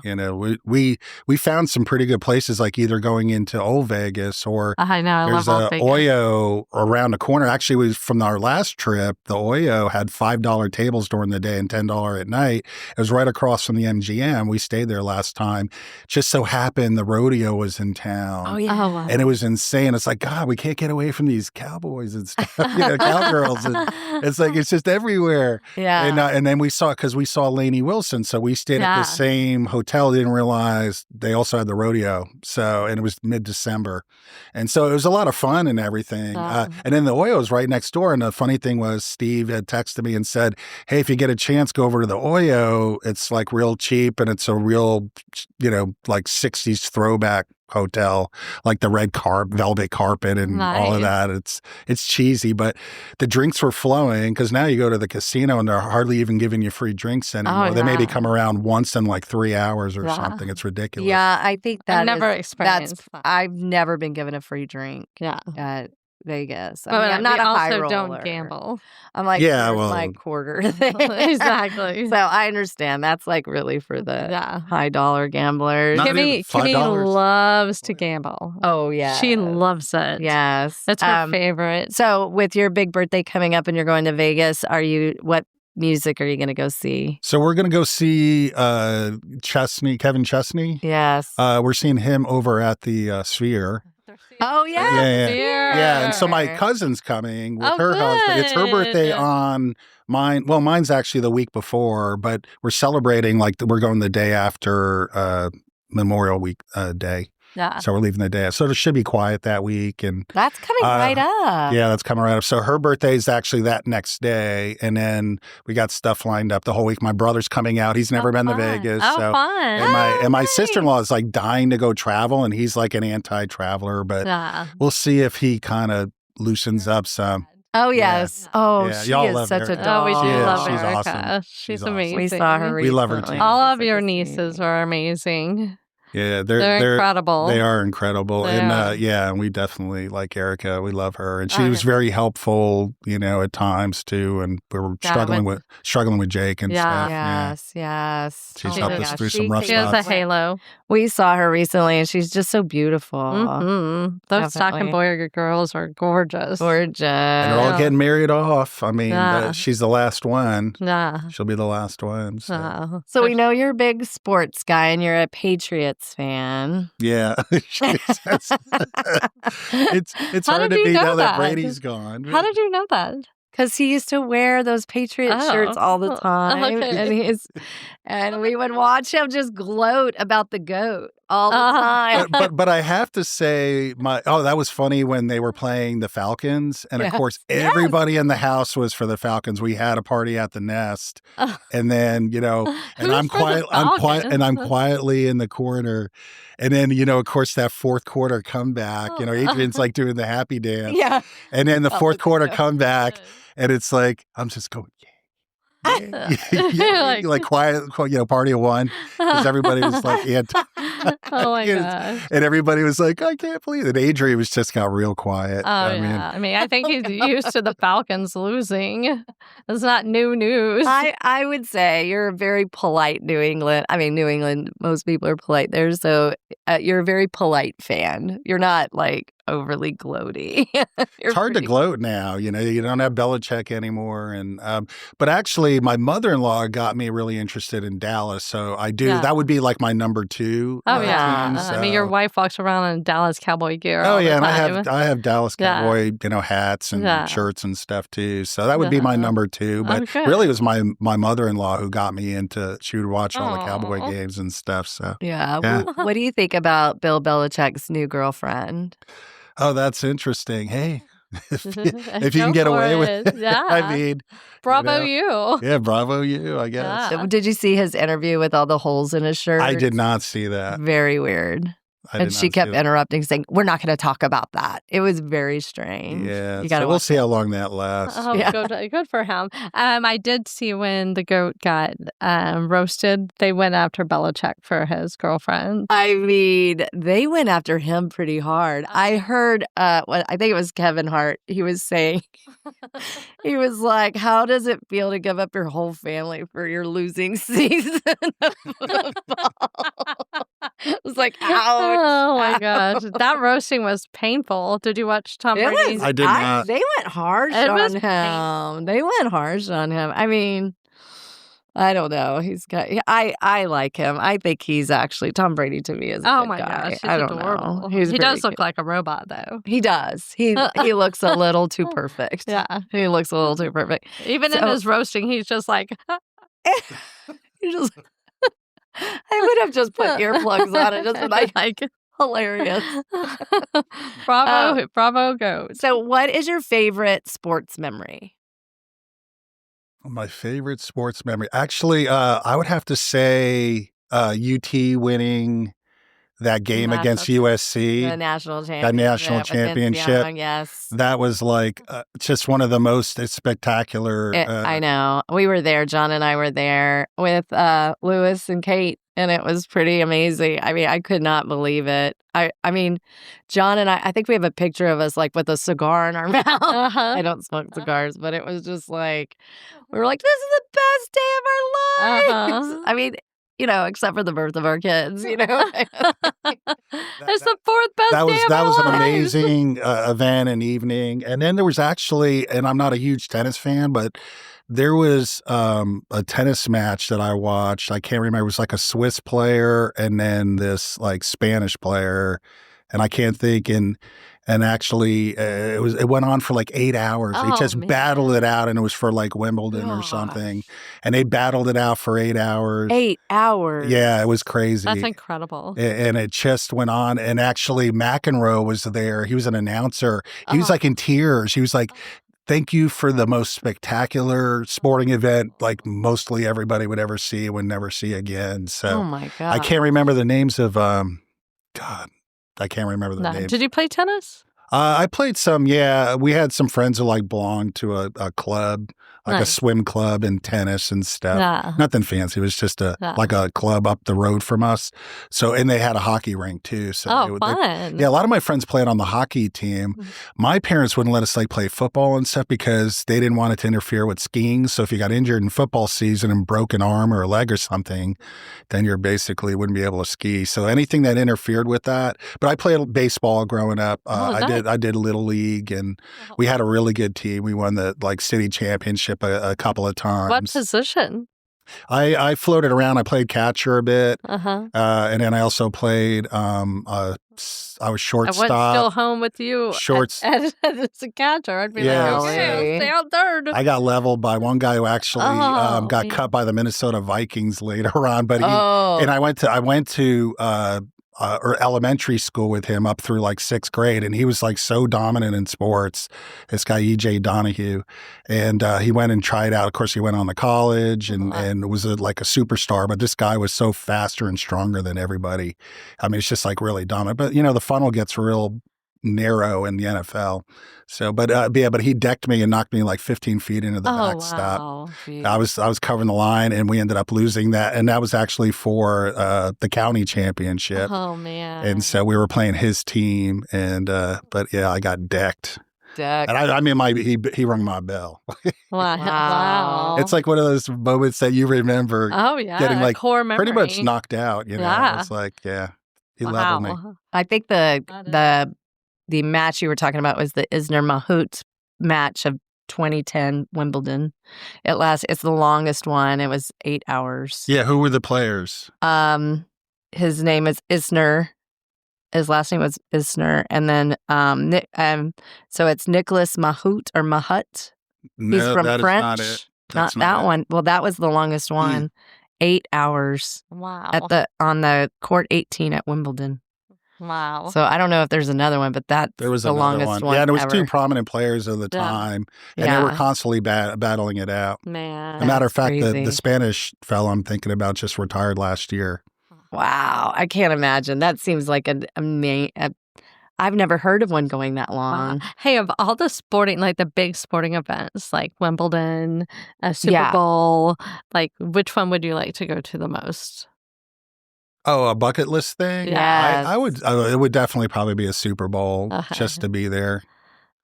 we found some pretty good places, like either going into Old Vegas or I know. I there's love a all Vegas. Oyo around the corner. Actually, was from our last trip. The Oyo had $5 tables during the day and $10 at night. It was right across from the MGM. We stayed there last time. Just so happened the rodeo was in town. Oh yeah. Oh, wow. And it was insane. It's like, God, we can't get away from these cowboys cowboys and stuff, cowgirls. And it's like, it's just everywhere. Yeah. And then we saw Lainey Wilson. So we stayed at the same hotel. Didn't realize they also had the rodeo. So, and it was mid-December. And so it was a lot of fun and everything. And then the Oyo's right next door. And the funny thing was, Steve had texted me and said, hey, if you get a chance, go over to the Oyo. It's like real cheap and it's a real, like 60s throwback hotel, like the red velvet carpet and all of that. It's cheesy, but the drinks were flowing because now you go to the casino and they're hardly even giving you free drinks anymore. They maybe come around once in like 3 hours or something. It's ridiculous. Yeah, I think I've never experienced that. I've never been given a free drink. At Vegas. I'm not a high roller. Don't gamble. I'm like, my quarter thing. Exactly. So I understand that's like really for the high dollar gamblers. Kimmy loves to gamble. Oh yeah, she loves it. Yes, that's her favorite. So with your big birthday coming up and you're going to Vegas, what music are you going to go see? So we're going to go see Kevin Chesney. Yes, we're seeing him over at the Sphere. Oh, yeah. Yeah. And so my cousin's coming with her husband. It's her birthday on mine. Well, mine's actually the week before, but we're celebrating we're going the day after Memorial Week day. Yeah. So we're leaving the day. So it should be quiet that week. And that's coming right up. Yeah, that's coming right up. So her birthday is actually that next day. And then we got stuff lined up the whole week. My brother's coming out. He's never been to Vegas. Oh, fun. And my sister-in-law is like dying to go travel. And he's like an anti-traveler. But we'll see if he kind of loosens up some. Oh, yes. Yeah. Oh, she is such a doll. We do love She's Erica. Awesome. She's amazing. We saw her recently. We love her too. All of your nieces are amazing. Yeah, they're incredible. They are incredible. And we definitely like Erica. We love her. And she was very helpful, at times too. And we were struggling with Jake and stuff. Yes. She's helped us through some rough spots. She has a halo. We saw her recently and she's just so beautiful. Mm-hmm. Those Stockenbojer girls are gorgeous. Gorgeous. And they're all getting married off. I mean, she's the last one. Yeah. She'll be the last one. So, we know you're a big sports guy and you're a Patriots fan. Yeah. It's hard to be now that Brady's gone. How did you know that? Because he used to wear those Patriot shirts all the time. Okay. And we would watch him just gloat about the GOAT all the time. But I have to say, that was funny when they were playing the Falcons. And of course, everybody in the house was for the Falcons. We had a party at the Nest. And then, and I'm quietly in the corner. And then, of course, that fourth quarter comeback, Adrian's like doing the happy dance. Yeah. And then the fourth quarter comeback. And it's like, I'm just going, like quiet, party of one, because everybody was like, oh my gosh. And everybody was like, I can't believe it. Adrian just got real quiet. Oh, I think he's used to the Falcons losing. It's not new news. I would say you're a very polite New England. New England, most people are polite there. So you're a very polite fan. You're not like overly gloaty. It's hard to gloat now. You don't have Belichick anymore. And but actually, my mother-in-law got me really interested in Dallas. So I do. Yeah. That would be like my number 2. Oh yeah. Team, so. Your wife walks around in Dallas Cowboy gear. Oh yeah, and I have Dallas Cowboy hats and shirts and stuff too. So that would be my number 2. But really, it was my mother-in-law who got me into. She would watch all the Cowboy games and stuff. So yeah. What do you think about Bill Belichick's new girlfriend? Oh, that's interesting. Hey, if you can get away with it, bravo you. Yeah, bravo you, I guess. Yeah. Did you see his interview with all the holes in his shirt? I did not see that. Very weird. And she kept interrupting, saying, we're not going to talk about that. It was very strange. Yeah. So we'll see how long that lasts. Oh, good for him. I did see when the GOAT got roasted, they went after Belichick for his girlfriend. They went after him pretty hard. I heard, I think it was Kevin Hart. He was saying, he was like, how does it feel to give up your whole family for your losing season of football? I was like, ouch. Oh my gosh. That roasting was painful. Did you watch Tom Brady's? I did not. They went harsh on him. They went harsh on him. I don't know. I like him. I think he's actually Tom Brady to me is a Oh good my guy. gosh, he's I don't adorable. know. He does look like a robot, though. He does. He looks a little too perfect. Yeah. He looks a little too perfect. Even in his roasting, he's just like, he just. I would have just put earplugs on it. Just like hilarious. Bravo goes. So, what is your favorite sports memory? My favorite sports memory. Actually, I would have to say UT winning that game against USC. The national championship. That national championship. Yes. That was like just one of the most spectacular. I know. We were there. John and I were there with Lewis and Kate, and it was pretty amazing. I mean, I could not believe it. I mean, John and I think we have a picture of us like with a cigar in our mouth. I don't smoke cigars, but it was just like, we were like, this is the best day of our lives. I mean, except for the birth of our kids, It's the fourth best day of our lives. That was an amazing event and evening. And then there was actually, and I'm not a huge tennis fan, but there was a tennis match that I watched. I can't remember. It was like a Swiss player and then this like Spanish player. And I can't think. And actually, it went on for like 8 hours. They just battled it out, and it was for like Wimbledon or something. And they battled it out for 8 hours. 8 hours. Yeah, it was crazy. That's incredible. And it just went on. And actually, McEnroe was there. He was an announcer. He was like in tears. He was like, "Thank you for the most spectacular sporting event, like mostly everybody would ever see and would never see again." So, oh my God. I can't remember the names of I can't remember the names. Did you play tennis? I played some, yeah. We had some friends who like belonged to a club, like a swim club and tennis and stuff. Yeah. Nothing fancy. It was just like a club up the road from us. So, and they had a hockey rink too. So fun. Yeah, a lot of my friends played on the hockey team. My parents wouldn't let us like play football and stuff because they didn't want it to interfere with skiing. So if you got injured in football season and broke an arm or a leg or something, then you basically wouldn't be able to ski. So anything that interfered with that. But I played baseball growing up. I did Little League, and we had a really good team. We won the like city championship a couple of times. What position? I floated around. I played catcher a bit, and then I also played. I was shortstop. I went still home with you. As a catcher, I'd be like, okay, stay out third. I got leveled by one guy who actually got cut by the Minnesota Vikings later on. But and I went to or elementary school with him up through like 6th grade. And he was like so dominant in sports, this guy, EJ Donahue. And he went and tried out. Of course, he went on to college and was like a superstar. But this guy was so faster and stronger than everybody. I mean, it's just like really dominant. But, the funnel gets real narrow in the NFL. So, but he decked me and knocked me like 15 feet into the backstop. I was covering the line, and we ended up losing that. And that was actually for the county championship. Oh man! And so we were playing his team, and but yeah, I got decked. And I mean, he rung my bell. Wow! It's like one of those moments that you remember. Oh yeah, getting like core memory. Pretty much knocked out. Yeah. It's like he leveled me. I think the match you were talking about was the Isner Mahut match of 2010 Wimbledon. It's the longest one. It was 8 hours. Yeah, who were the players? His name is Isner. His last name was Isner, and then so it's Nicholas Mahut or Mahut. No, he's from that French. Is not it. Not that one. Well, that was the longest one. 8 hours. Wow. On the court 18 at Wimbledon. Wow. So I don't know if there's another one, but there was the longest one. Yeah, and it was ever. two prominent players of the time, and they were constantly battling it out. Man. As a matter of fact, the Spanish fellow I'm thinking about just retired last year. Wow. I can't imagine. That seems like I've never heard of one going that long. Hey, of all the the big sporting events, like Wimbledon, Super Bowl, like which one would you like to go to the most? Oh, a bucket list thing? Yeah, I would. It would definitely probably be a Super Bowl just to be there.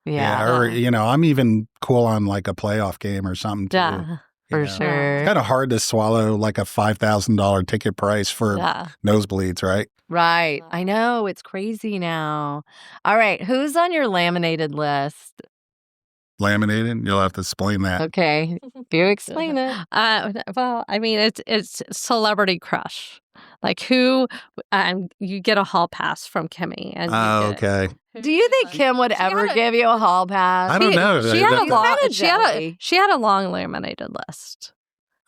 Yeah, or I'm even cool on like a playoff game or something too. Yeah, for sure. It's kind of hard to swallow like a $5,000 ticket price for nosebleeds, right? Right. I know, it's crazy now. All right, who's on your laminated list? Laminated? You'll have to explain that. Okay. You explain it. Well, I mean, it's celebrity crush. Like who you get a hall pass from Kimmy. And Oh, okay. Do you think Kim would ever give you a hall pass? I don't know. She had a He's long. kinda She had a long laminated list.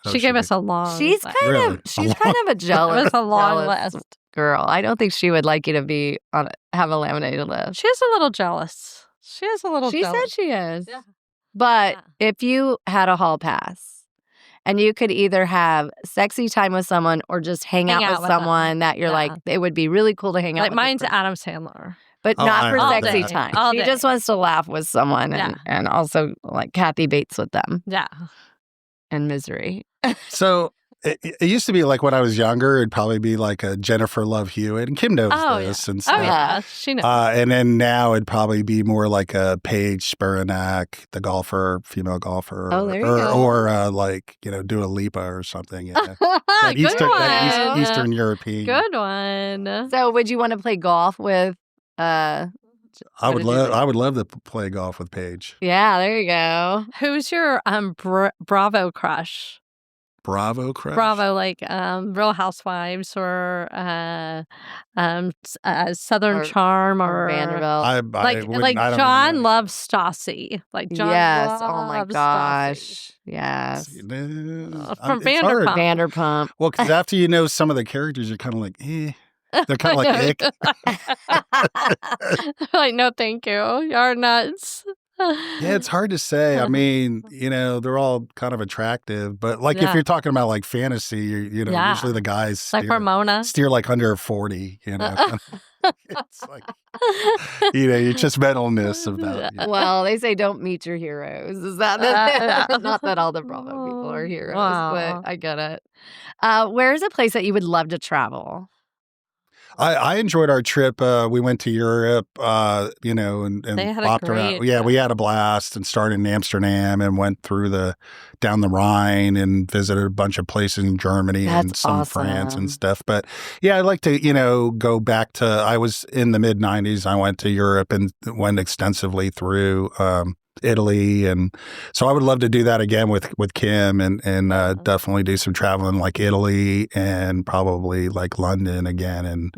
Oh, She gave us a long. She's list. kind Really? of she's kind of a jealous. It was a long jealous list. girl. I don't think she would like you to be have a laminated list. She's a little jealous. She is a little She jealous. said she is. Yeah. But Yeah. if you had a hall pass and you could either have sexy time with someone or just hang out with with them. someone that you're Yeah. like, it would be really cool to hang out Like with. mine's this person. Adam Sandler. But Oh, not I for love sexy that. time. All She day. just wants to laugh with someone and also like Kathy Bates with them Yeah. and Misery. So it used to be like when I was younger, it'd probably be like a Jennifer Love Hewitt, and Kim knows this and stuff. Oh yeah. She knows. And then now it'd probably be more like a Paige Spiranak, the golfer, female golfer, Oh, there you go. or like Dua Lipa or something. Yeah, that Good one. Eastern European. Good one. So would you want to play golf with I would love to play golf with Paige. Yeah, there you go. Who's your Bravo crush? Bravo crush. Bravo, like Real Housewives or Southern Or- Charm or Vanderbilt. I like wouldn't- I don't John even know. loves Stassi. Like John yes. loves Oh my Stassi. gosh. Yes. From It's hard. Vanderpump. Vanderpump. Well, because after you know some of the characters, you're kind of like, eh. They're kind of like ick. Like, no, thank you. You're nuts. Yeah, it's hard to say. I mean, they're all kind of attractive, but like if Yeah. you're talking about like fantasy, Yeah. usually the guys like Ramona. steer like under 40. It's like you just mentalness about. Well, they say don't meet your heroes. Is that not that all the Bravo people are heroes, Wow. but I get it. Where's a place that you would love to travel? I enjoyed our trip. We went to Europe, and They had a bopped around. great Yeah, we trip. had a blast and started in Amsterdam and went through down the Rhine and visited a bunch of places in Germany and That's some France awesome. and stuff. But yeah, I'd like to, go back to, I was in the mid 90s. I went to Europe and went extensively through, Italy, and so I would love to do that again with Kim and definitely do some traveling like Italy and probably like London again and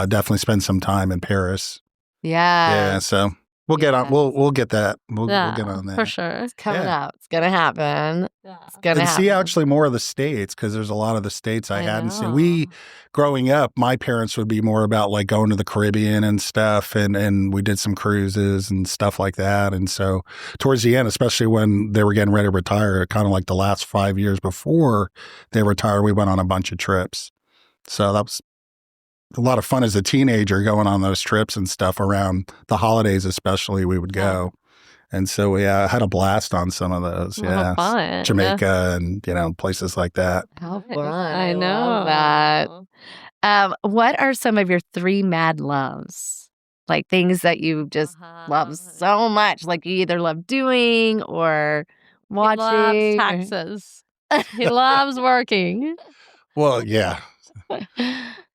definitely spend some time in Paris. Yeah, so we'll get on. We'll get that. We'll get on that for sure. It's coming out. It's gonna happen. Yeah. It's gonna and happen. see actually more of the states because there's a lot of the states I hadn't seen. know. We growing up, my parents would be more about like going to the Caribbean and stuff, and we did some cruises and stuff like that. And so towards the end, especially when they were getting ready to retire, kind of like the last 5 years before they retired, we went on a bunch of trips. So that was a lot of fun as a teenager going on those trips and stuff around the holidays, especially we would go. And so we had a blast on some of those. Oh, fun. Jamaica and, places like that. How fun. I know love that. What are some of your 3 mad loves? Like things that you just love so much, like you either love doing or watching. He loves taxes. He loves working. Well, yeah.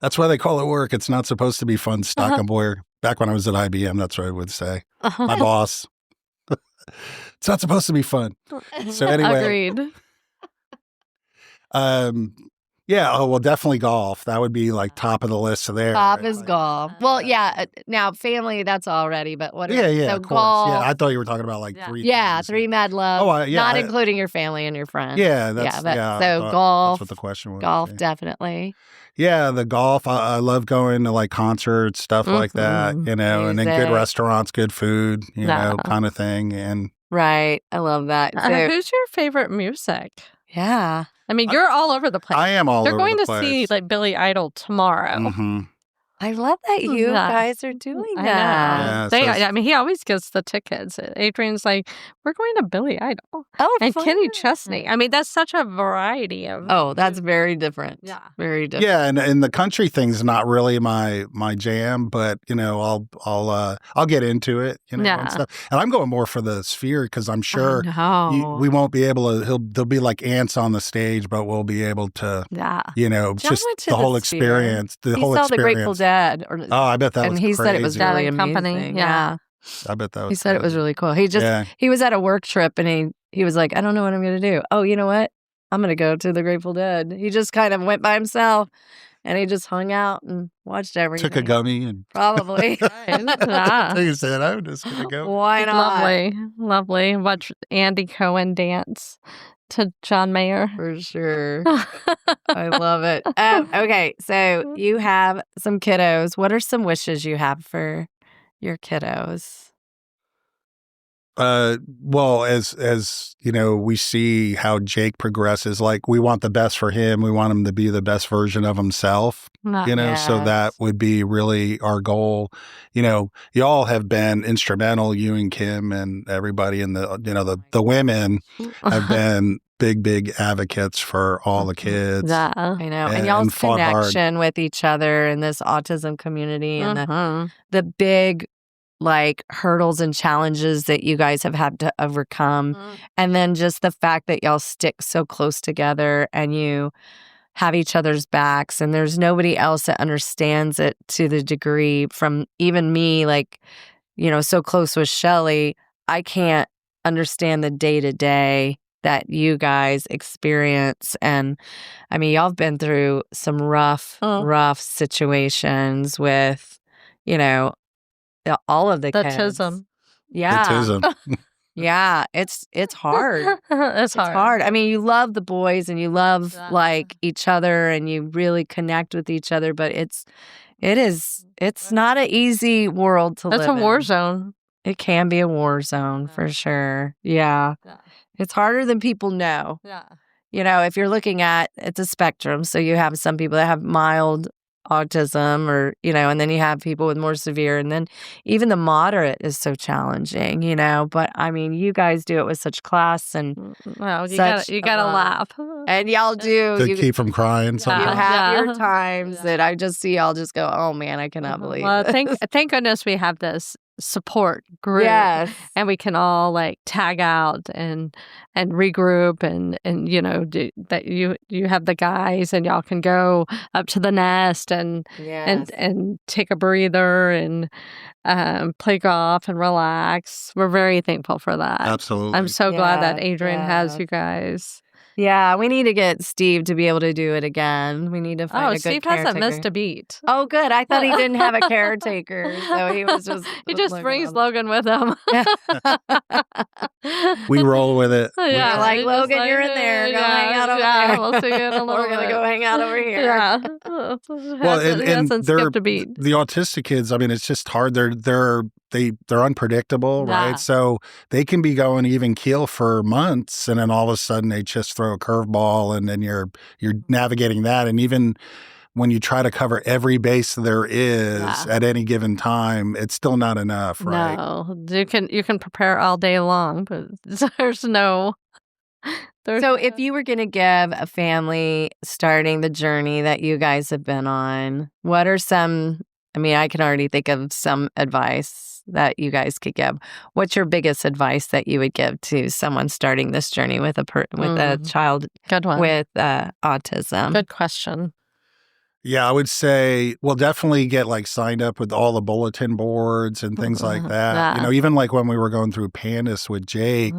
That's why they call it work. It's not supposed to be fun. Stockenbojer. Back when I was at IBM, that's what I would say. My boss. It's not supposed to be fun. So anyway. Agreed. Yeah. Oh, well, definitely golf. That would be like top of the list there. Top right? is Like, golf. Well, yeah. Now, family, that's already, but what? Yeah, So of course. golf. Yeah, I thought you were talking about like 3. Yeah, things. 3 mad loves. Oh, yeah, not including your family and your friends. Yeah, that's but I so thought golf. That's what the question was. Golf, yeah. definitely. Yeah, the golf. I love going to like concerts, stuff like that, and then good Music. restaurants, good food, Yeah. kind of thing. And Right. I love that. So, Who's your favorite music? yeah. I mean, you're all over the place. I am all They're over going the to place. see like Billy Idol tomorrow. Mhm. I love that you Yeah. guys are doing I that. know. Yeah, so I mean, he always gets the tickets. Adrian's like, we're going to Billy Idol Oh, and Kenny fun. Chesney. I mean, that's such a variety of. Oh, that's very different. Yeah. Very different. Yeah, and the country thing's not really my jam, but I'll get into it, Yeah. and stuff. And I'm going more for the Sphere because I'm sure No. we won't be able to. There'll be like ants on the stage, but we'll be able to, Yeah. just went to the the whole Sphere. experience. The He whole saw experience. the Grateful Dead. Oh, I bet that and was he crazy. said it was really Dead and Company, amusing. yeah. I bet that was He said it was crazy. really cool. He was at a work trip and he was like, I don't know what I'm going to do. Oh, you know what? I'm going to go to the Grateful Dead. He just kind of went by himself and he just hung out and watched everything. Took a gummy and Probably. Yeah. he said, I'm just going to go. Why not? Lovely. Watch Andy Cohen dance to John Mayer. For sure. I love it. Okay, so you have some kiddos. What are some wishes you have for your kiddos? Well, as you know, we see how Jake progresses. Like, we want the best for him. We want him to be the best version of himself. You know, so that would be really our goal. You know, y'all have been instrumental, you and Kim and everybody, and the women have been big advocates for all the kids. Yeah. I know. And y'all's connection with each other in this autism community and the big like hurdles and challenges that you guys have had to overcome. And then just the fact that y'all stick so close together and you have each other's backs and there's nobody else that understands it to the degree from even me, like, you know, so close with Shelly, I can't understand the day-to-day that you guys experience. And I mean, y'all have been through some rough situations with, you know, all of the kids. Tism. Yeah. Tism. Yeah. It's hard. It's hard. I mean, you love the boys and you love like each other and you really connect with each other, but it's not an easy world to live in. It's a war zone. It can be a war zone for sure. Yeah. It's harder than people know. Yeah. You know, if you're looking at, it's a spectrum. So you have some people that have mild autism or, you know, and then you have people with more severe. And then even the moderate is so challenging, you know. But I mean, you guys do it with such class and well, you gotta laugh. And y'all do. To keep from crying sometimes. You have your times that I just see y'all just go, oh man, I cannot believe well, this. thank goodness we have this support group. Yes. And we can all like tag out and regroup and you know that you have the guys and y'all can go up to the nest and take a breather and play golf and relax. We're very thankful for that. Absolutely. I'm so glad that Adrian has you guys. Yeah, we need to get Steve to be able to do it again. We need to find a good Steve caretaker. hasn't missed a beat. Oh, good. I thought he didn't have a caretaker, so he was just he just brings Logan with him. We roll with it. Yeah, like Logan, you're in there. Go hang out over there. We'll see you in a little We're gonna go hang out over here. Yeah. Well, and skipped a beat. The autistic kids, I mean, it's just hard. They're unpredictable, right? So they can be going even keel for months, and then all of a sudden they just throw a curveball, and then you're navigating that. And even when you try to cover every base there is at any given time, it's still not enough, right? No, you can prepare all day long, but there's no. So if you were going to give a family starting the journey that you guys have been on, what are some, I mean, I can already think of some advice that you guys could give. What's your biggest advice that you would give to someone starting this journey with a child Good one. with autism? Good question. Yeah, I would say, well, definitely get like signed up with all the bulletin boards and things like that. Yeah. You know, even like when we were going through Pandas with Jake,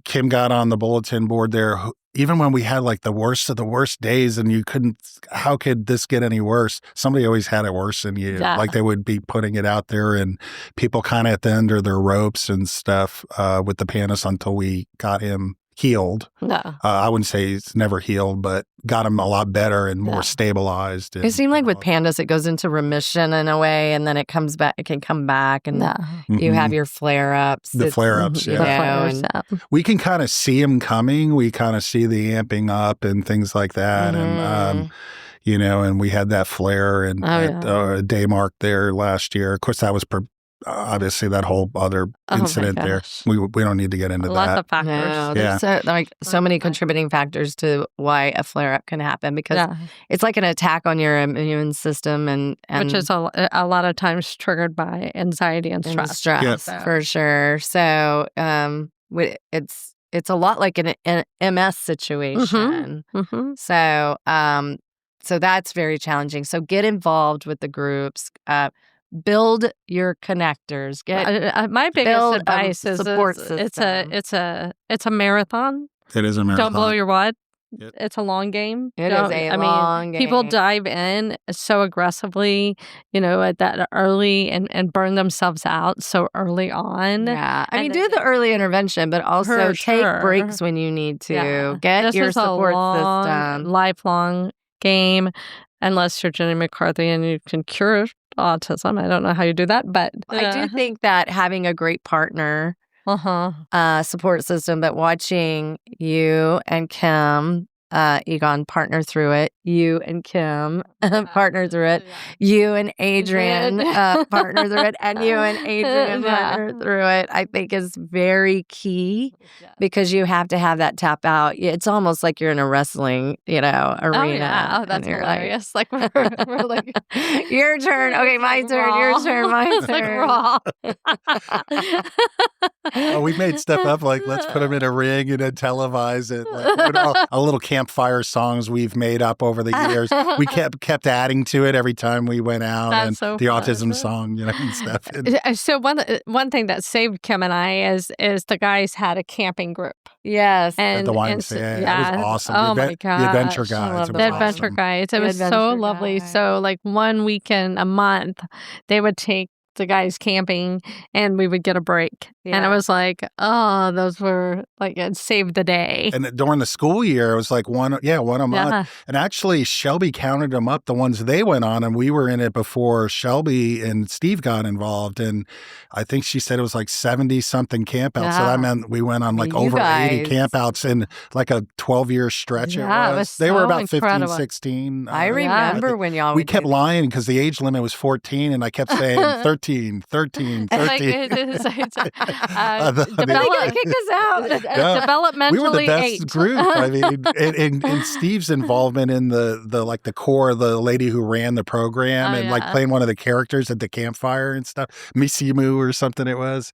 Kim got on the bulletin board there. Even when we had like the worst of the worst days and you couldn't, how could this get any worse? Somebody always had it worse than you. Yeah. Like they would be putting it out there and people kind of at the end of their ropes and stuff with the Pandas until we got him healed. No. I wouldn't say he's never healed, but got him a lot better and more stabilized. It seemed like with Pandas, it goes into remission in a way, and then it comes back. It can come back, and you have your flare-ups. The flare-ups, we can kind of see them coming. We kind of see the amping up and things like that. And, you know, and we had that flare and at day mark there last year. Of course, that was obviously that whole other incident there. We don't need to get into Lots that. of factors. No, there's so many contributing factors to why a flare-up can happen because it's like an attack on your immune system and which is a lot of times triggered by anxiety and stress. For sure. So it's a lot like an MS situation. So that's very challenging. So get involved with the groups. build your connectors. My biggest advice is support it's a marathon. It is a marathon. Don't blow your wad. Yep. It's a long game. It is a long game. People dive in so aggressively, at that early and burn themselves out so early on. Yeah. I mean, do the early intervention, but also take breaks when you need to. Yeah. Get your support system. Lifelong game, unless you're Jenny McCarthy and you can cure autism. I don't know how you do that, but I do think that having a great partner support system, but watching you and Kim, Egon partner through it, you and Kim partner through it, you and Adrian partner through it, and you and Adrian partner through it, I think is very key because you have to have that tap out. It's almost like you're in a wrestling, arena. Oh, that's hilarious. Like we're like, your turn. Okay, my turn. Raw. Your turn. My turn. Raw. We made stuff up like let's put them in a ring and then televise it. Like, a little campfire songs we've made up over the years. We kept adding to it every time we went out. That's and so the fun. autism song, and stuff. So one thing that saved Kim and I is the guys had a camping group. Yes. And the YMCA. It was awesome. Oh my God. The Adventure Guys. The Adventure Guys. It was so lovely. So like one weekend a month, they would take the guys camping and we would get a break. Yeah. And it was like, oh, those were like, it saved the day. And during the school year, it was like one a month. Yeah. And actually, Shelby counted them up, the ones they went on, and we were in it before Shelby and Steve got involved. And I think she said it was like 70-something campouts. Yeah. So that meant we went on like over 80 campouts in like a 12-year stretch. Yeah, it was they so were about incredible. 15, 16. I remember when y'all we kept lying because the age limit was 14, and I kept saying 13. Like developmentally kick us out. Developmentally, we were the best 8. group. I mean, and Steve's involvement in the core, the lady who ran the program, and like playing one of the characters at the campfire and stuff, Misimu or something it was,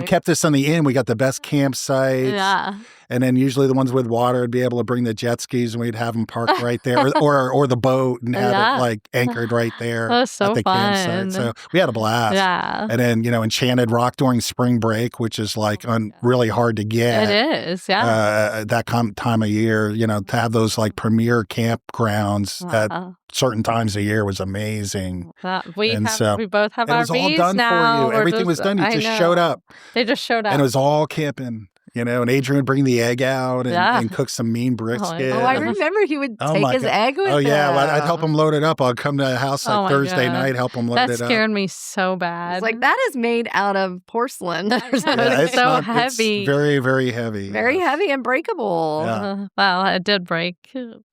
kept us on the end. We got the best campsites. Yeah. And then usually the ones with water would be able to bring the jet skis, and we'd have them parked right there, or the boat, and have it like anchored right there at the campsite. So we had a blast. Yeah. And then Enchanted Rock during spring break, which is like really hard to get. It is, yeah. That time of year, to have those like premier campgrounds at certain times of year was amazing. We both have RVs now. It was all done for you. Everything was done. You just showed up. They just showed up. And it was all camping. And Adrian would bring the egg out and cook some mean brisket. I remember he would take his egg with him. Oh, yeah. Well, I'd help him load it up. I'd come to the house like Thursday night, help him load it up. That scared me so bad. It's like, that is made out of porcelain. It's so heavy. It's very, very heavy. Very heavy and breakable. Yeah. Well, it did break.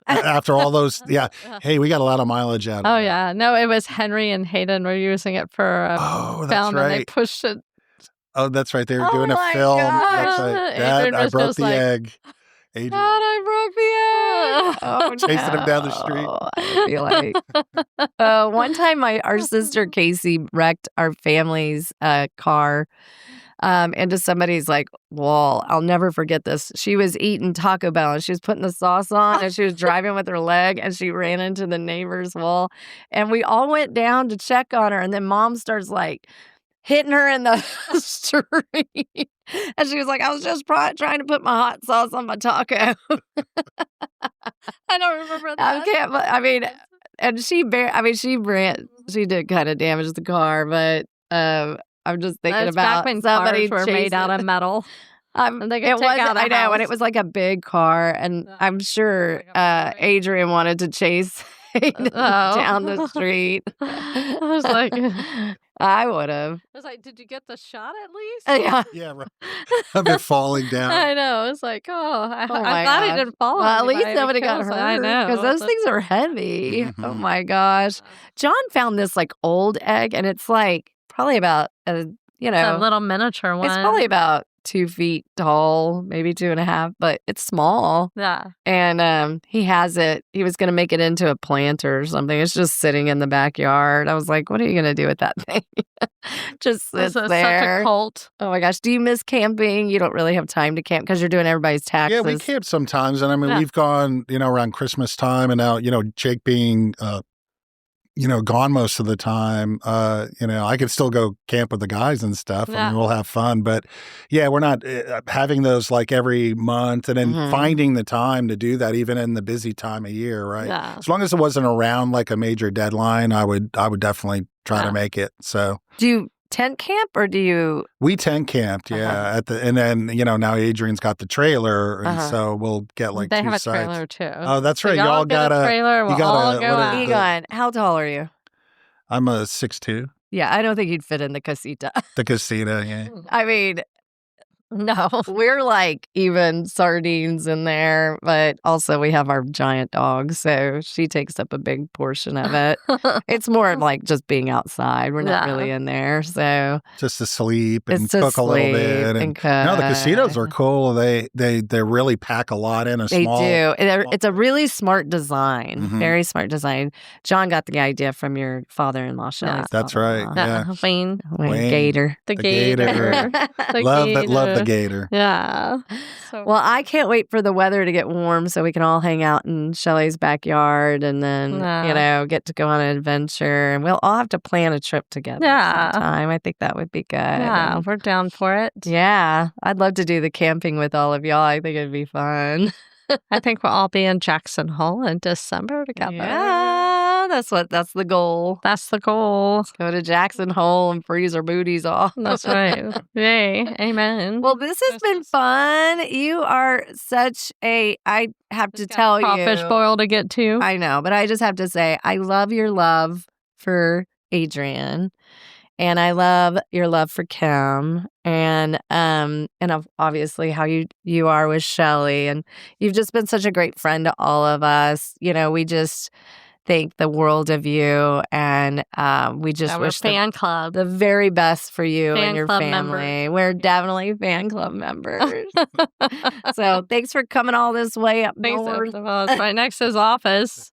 After all those, hey, we got a lot of mileage out of it. Oh, yeah. No, it was Henry and Hayden were using it for a film, and they pushed it. Oh, that's right. They were doing a film. That's right. Dad, I broke the egg. Adrian. Dad, I broke the egg. Oh, chasing him down the street. I feel like. One time, our sister Casey wrecked our family's car into somebody's wall. I'll never forget this. She was eating Taco Bell and she was putting the sauce on, and she was driving with her leg, and she ran into the neighbor's wall. And we all went down to check on her, and then Mom starts hitting her in the street. And she was like, I was just trying to put my hot sauce on my taco. I don't remember that. And she did kind of damage the car, but I'm just thinking about back when somebody cars were made out of metal. I know, and it was like a big car, and I'm sure Adrian wanted to chase down the street. I was like, I would have. I was like, did you get the shot at least? Yeah. Yeah, right. I've been falling down. I know. It's like, I'm glad I didn't fall. Well, at least nobody got hurt. I know. Because those things are heavy. Mm-hmm. Oh my gosh. John found this old egg, and it's probably about, It's a little miniature one. It's probably about 2 feet tall, maybe 2.5, but it's small. Yeah. And he has it. He was going to make it into a planter or something. It's just sitting in the backyard. I was like, what are you going to do with that thing? Just sits there. Such a cult. Oh my gosh. Do you miss camping? You don't really have time to camp because you're doing everybody's taxes. Yeah, we camp sometimes. And we've gone, around Christmas time, and now, Jake being gone most of the time. I could still go camp with the guys and stuff. I mean, we'll have fun. But yeah, we're not having those like every month and then finding the time to do that even in the busy time of year, right? Yeah. As long as it wasn't around like a major deadline, I would definitely try to make it. So do you tent camp or do you? We tent camped, yeah. And then now Adrian's got the trailer, and so we'll get like they two have a sites. trailer too. Oh, that's So right. Y'all got a trailer. We'll all go out. Egon, how tall are you? I'm a 6'2". Yeah, I don't think you'd fit in the casita. The casita, yeah. I mean, no, we're like even sardines in there, but also we have our giant dog, so she takes up a big portion of it. It's more like just being outside. We're not really in there, so just to sleep and it's cook a little bit. And cook. No, the casitos are cool. They really pack a lot in a small. They do. It's a really smart design, very smart design. John got the idea from your father-in-law, Shelly. That's right. Yeah, Wayne Gator, the Gator. Love the Gator. Yeah. Well, I can't wait for the weather to get warm so we can all hang out in Shelly's backyard and then, get to go on an adventure. And we'll all have to plan a trip together sometime. I think that would be good. Yeah, we're down for it. Yeah. I'd love to do the camping with all of y'all. I think it'd be fun. I think we'll all be in Jackson Hole in December together. Yeah, that's the goal. That's the goal. Let's go to Jackson Hole and freeze our booties off. That's right. Yay. Amen. Well, this has been fun. You are I have to tell you. Crawfish boil to get to. I know, but I just have to say, I love your love for Adrian. And I love your love for Kim, and obviously how you are with Shelly, and you've just been such a great friend to all of us. We just think the world of you, and we just wish fan club the very best for you fan and your club family. members. We're definitely fan club members. So thanks for coming all this way up north. Well, it's right next to his office.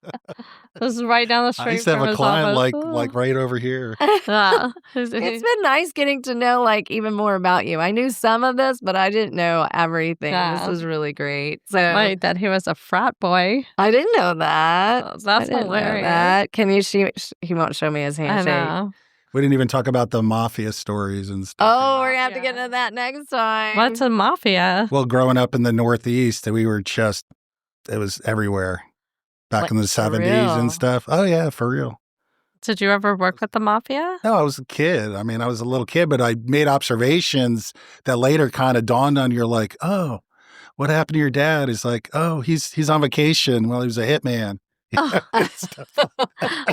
This is right down the street. I used to have from a his client office. like right over here. Yeah. It's been nice getting to know even more about you. I knew some of this, but I didn't know everything. Yeah. This was really great. So Right, that he was a frat boy. I didn't know that. That's hilarious. Can you see? He won't show me his handshake. I know. We didn't even talk about the Mafia stories and stuff. Oh, we're gonna have to get into that next time. What's a Mafia? Well, growing up in the Northeast, we were it was everywhere back in the 70s and stuff. Oh, yeah, for real. Did you ever work with the Mafia? No, I was a kid. I mean, I was a little kid, but I made observations that later kind of dawned on you like, oh, what happened to your dad? He's like, oh, he's on vacation. Well, he was a hitman.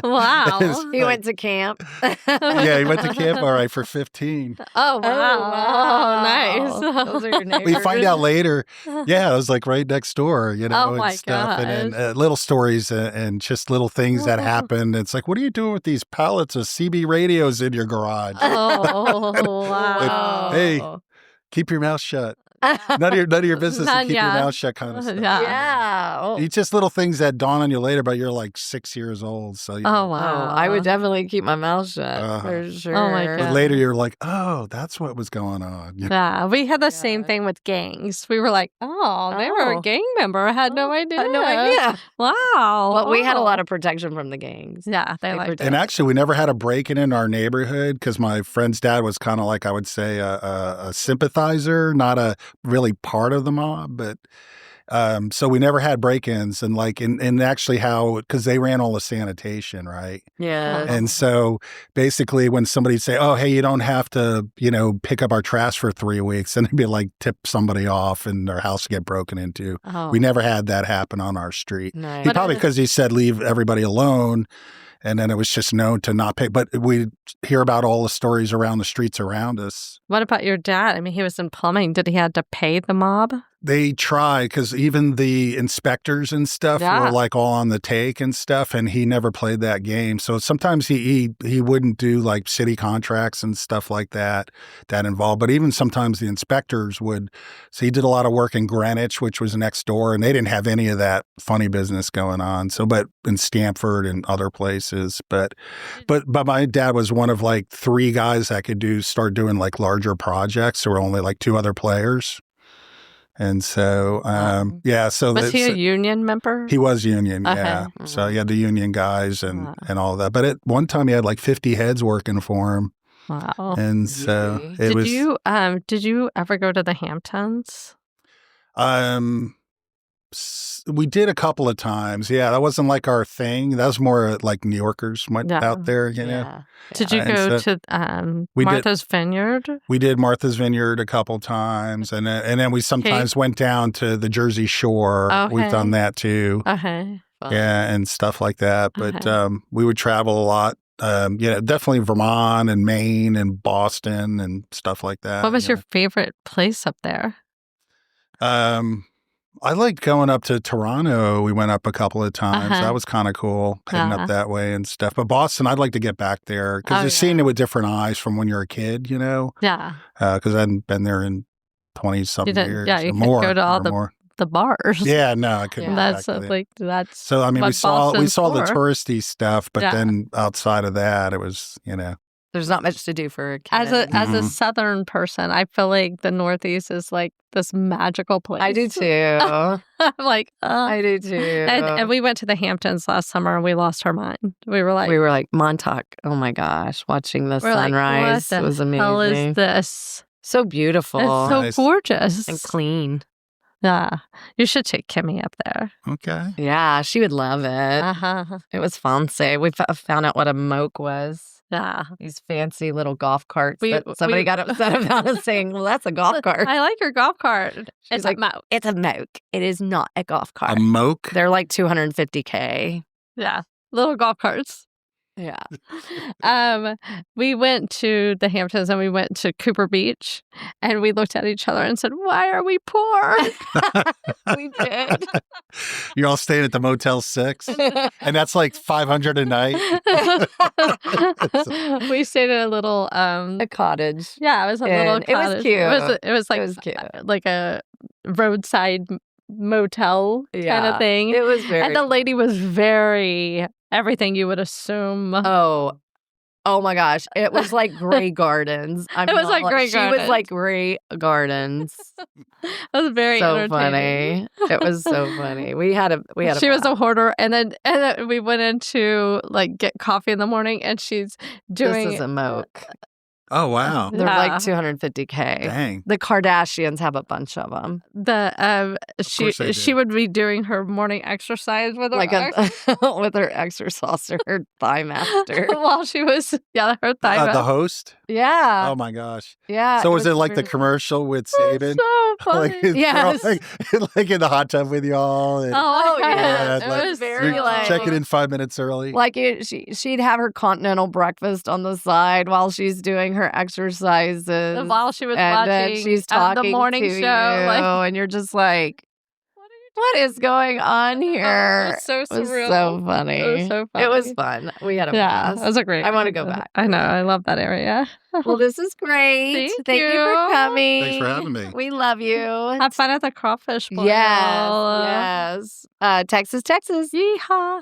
Wow. He went to camp. Yeah, he went to camp, all right, for 15. Oh, wow. Wow. Nice. Those are your neighbors. We find out later, yeah, it was like right next door, Oh, and my stuff. And gosh. little stories and just little things that happened. It's like, what are you doing with these pallets of CB radios in your garage? Oh, wow. Hey, keep your mouth shut. None of your business and keep your mouth shut kind of stuff. Yeah. Oh. It's just little things that dawn on you later, but you're like 6 years old. So Oh, wow. I would definitely keep my mouth shut for sure. Oh, my But God. later you're like, oh, that's what was going on. Yeah, we had the same thing with gangs. We were like, oh, they were a Oh. gang member. I had no idea. I had no idea. Wow. But we had a lot of protection from the gangs. Yeah, they liked protect- it. And actually, we never had a break-in in our neighborhood because my friend's dad was kind of like, I would say, a sympathizer, not a really part of the mob. But so we never had break-ins, and and actually because they ran all the sanitation, right? Yeah. And so basically, when somebody'd say, "Oh, hey, you don't have to, pick up our trash for 3 weeks," and they'd be like, tip somebody off, and their house would get broken into. Oh. We never had that happen on our street. Nice. He probably because he said leave everybody alone, and then it was just known to not pay. But we hear about all the stories around the streets around us. What about your dad? I mean, he was in plumbing. Did he have to pay the mob? They try because even the inspectors and stuff were like all on the take and stuff, and he never played that game. So sometimes he wouldn't do like city contracts and stuff like that involved. But even sometimes the inspectors would. So he did a lot of work in Greenwich, which was next door, and they didn't have any of that funny business going on. So, but in Stamford and other places, but my dad was one of like 3 guys that could start doing like larger projects. There were only like 2 other players. And so, so was he a union member? He was union, yeah. Okay. So he had the union guys and all that. But at one time, he had like 50 heads working for him. Wow. And so Did you ever go to the Hamptons? We did a couple of times. Yeah, that wasn't like our thing. That was more like New Yorkers went out there, you know. Yeah. Did you go to Martha's Vineyard? We did Martha's Vineyard a couple times, and then we sometimes went down to the Jersey Shore. Okay. We've done that too. Okay. Yeah, and stuff like that. But we would travel a lot. Definitely Vermont and Maine and Boston and stuff like that. What was your favorite place up there? I liked going up to Toronto. We went up a couple of times. That was kind of cool, heading up that way and stuff. But Boston, I'd like to get back there because you're seeing it with different eyes from when you're a kid, you know? Yeah. Because I hadn't been there in 20-something years. Yeah, you could more, go to all the bars. Yeah, no, I couldn't. That's that's. So I mean, we saw the touristy stuff, but then outside of that, it was There's not much to do for a kid. As a Southern person, I feel like the Northeast is like this magical place. I do too. I'm like, I do too. And we went to the Hamptons last summer and we lost our mind. We were like Montauk. Oh my gosh, watching the sunrise was amazing. What the hell is this? So beautiful. It's so gorgeous and clean. Yeah, you should take Kimmy up there. Okay. Yeah, she would love it. It was fancy. We found out what a moke was. Yeah. These fancy little golf carts that somebody got upset about us saying, well, that's a golf cart. I like your golf cart. It's like, a moke. It's a moke. It is not a golf cart. A moke? They're like $250K. Yeah. Little golf carts. Yeah. We went to the Hamptons and we went to Cooper Beach and we looked at each other and said, why are we poor? We did. You're all staying at the Motel 6 and that's like $500 a night. We stayed in a little a cottage. Yeah, it was a little cottage. It was cute. It was cute. Like a roadside motel kind of thing. It was very And the lady was very everything you would assume. Oh my gosh. It was like Grey Gardens. It was like Grey Gardens. She was like Grey Gardens. It was very so entertaining. Funny. It was so funny. We had a She was a hoarder and then we went into like get coffee in the morning and she's doing This is a moke. Oh, wow. They're like $250K. Dang. The Kardashians have a bunch of them. She would be doing her morning exercise with her with her exercise, her thigh master. While she was her thigh master. The host? Yeah. Oh my gosh. Yeah. So was it like the commercial with Saban? So funny. Yes. Like in the hot tub with y'all. And, yeah. It was very like checking in 5 minutes early. Like she'd have her continental breakfast on the side while she's doing her exercises. While she was watching she's talking the morning to show. And you're just like, what is going on here? It was so surreal. It was so funny. It was so funny. It was fun. We had a blast. It was a great. I want to go back. I know. I love that area. Well, this is great. Thank you for coming. Thanks for having me. We love you. Have fun at the crawfish boil. Yes. Texas. Yeehaw.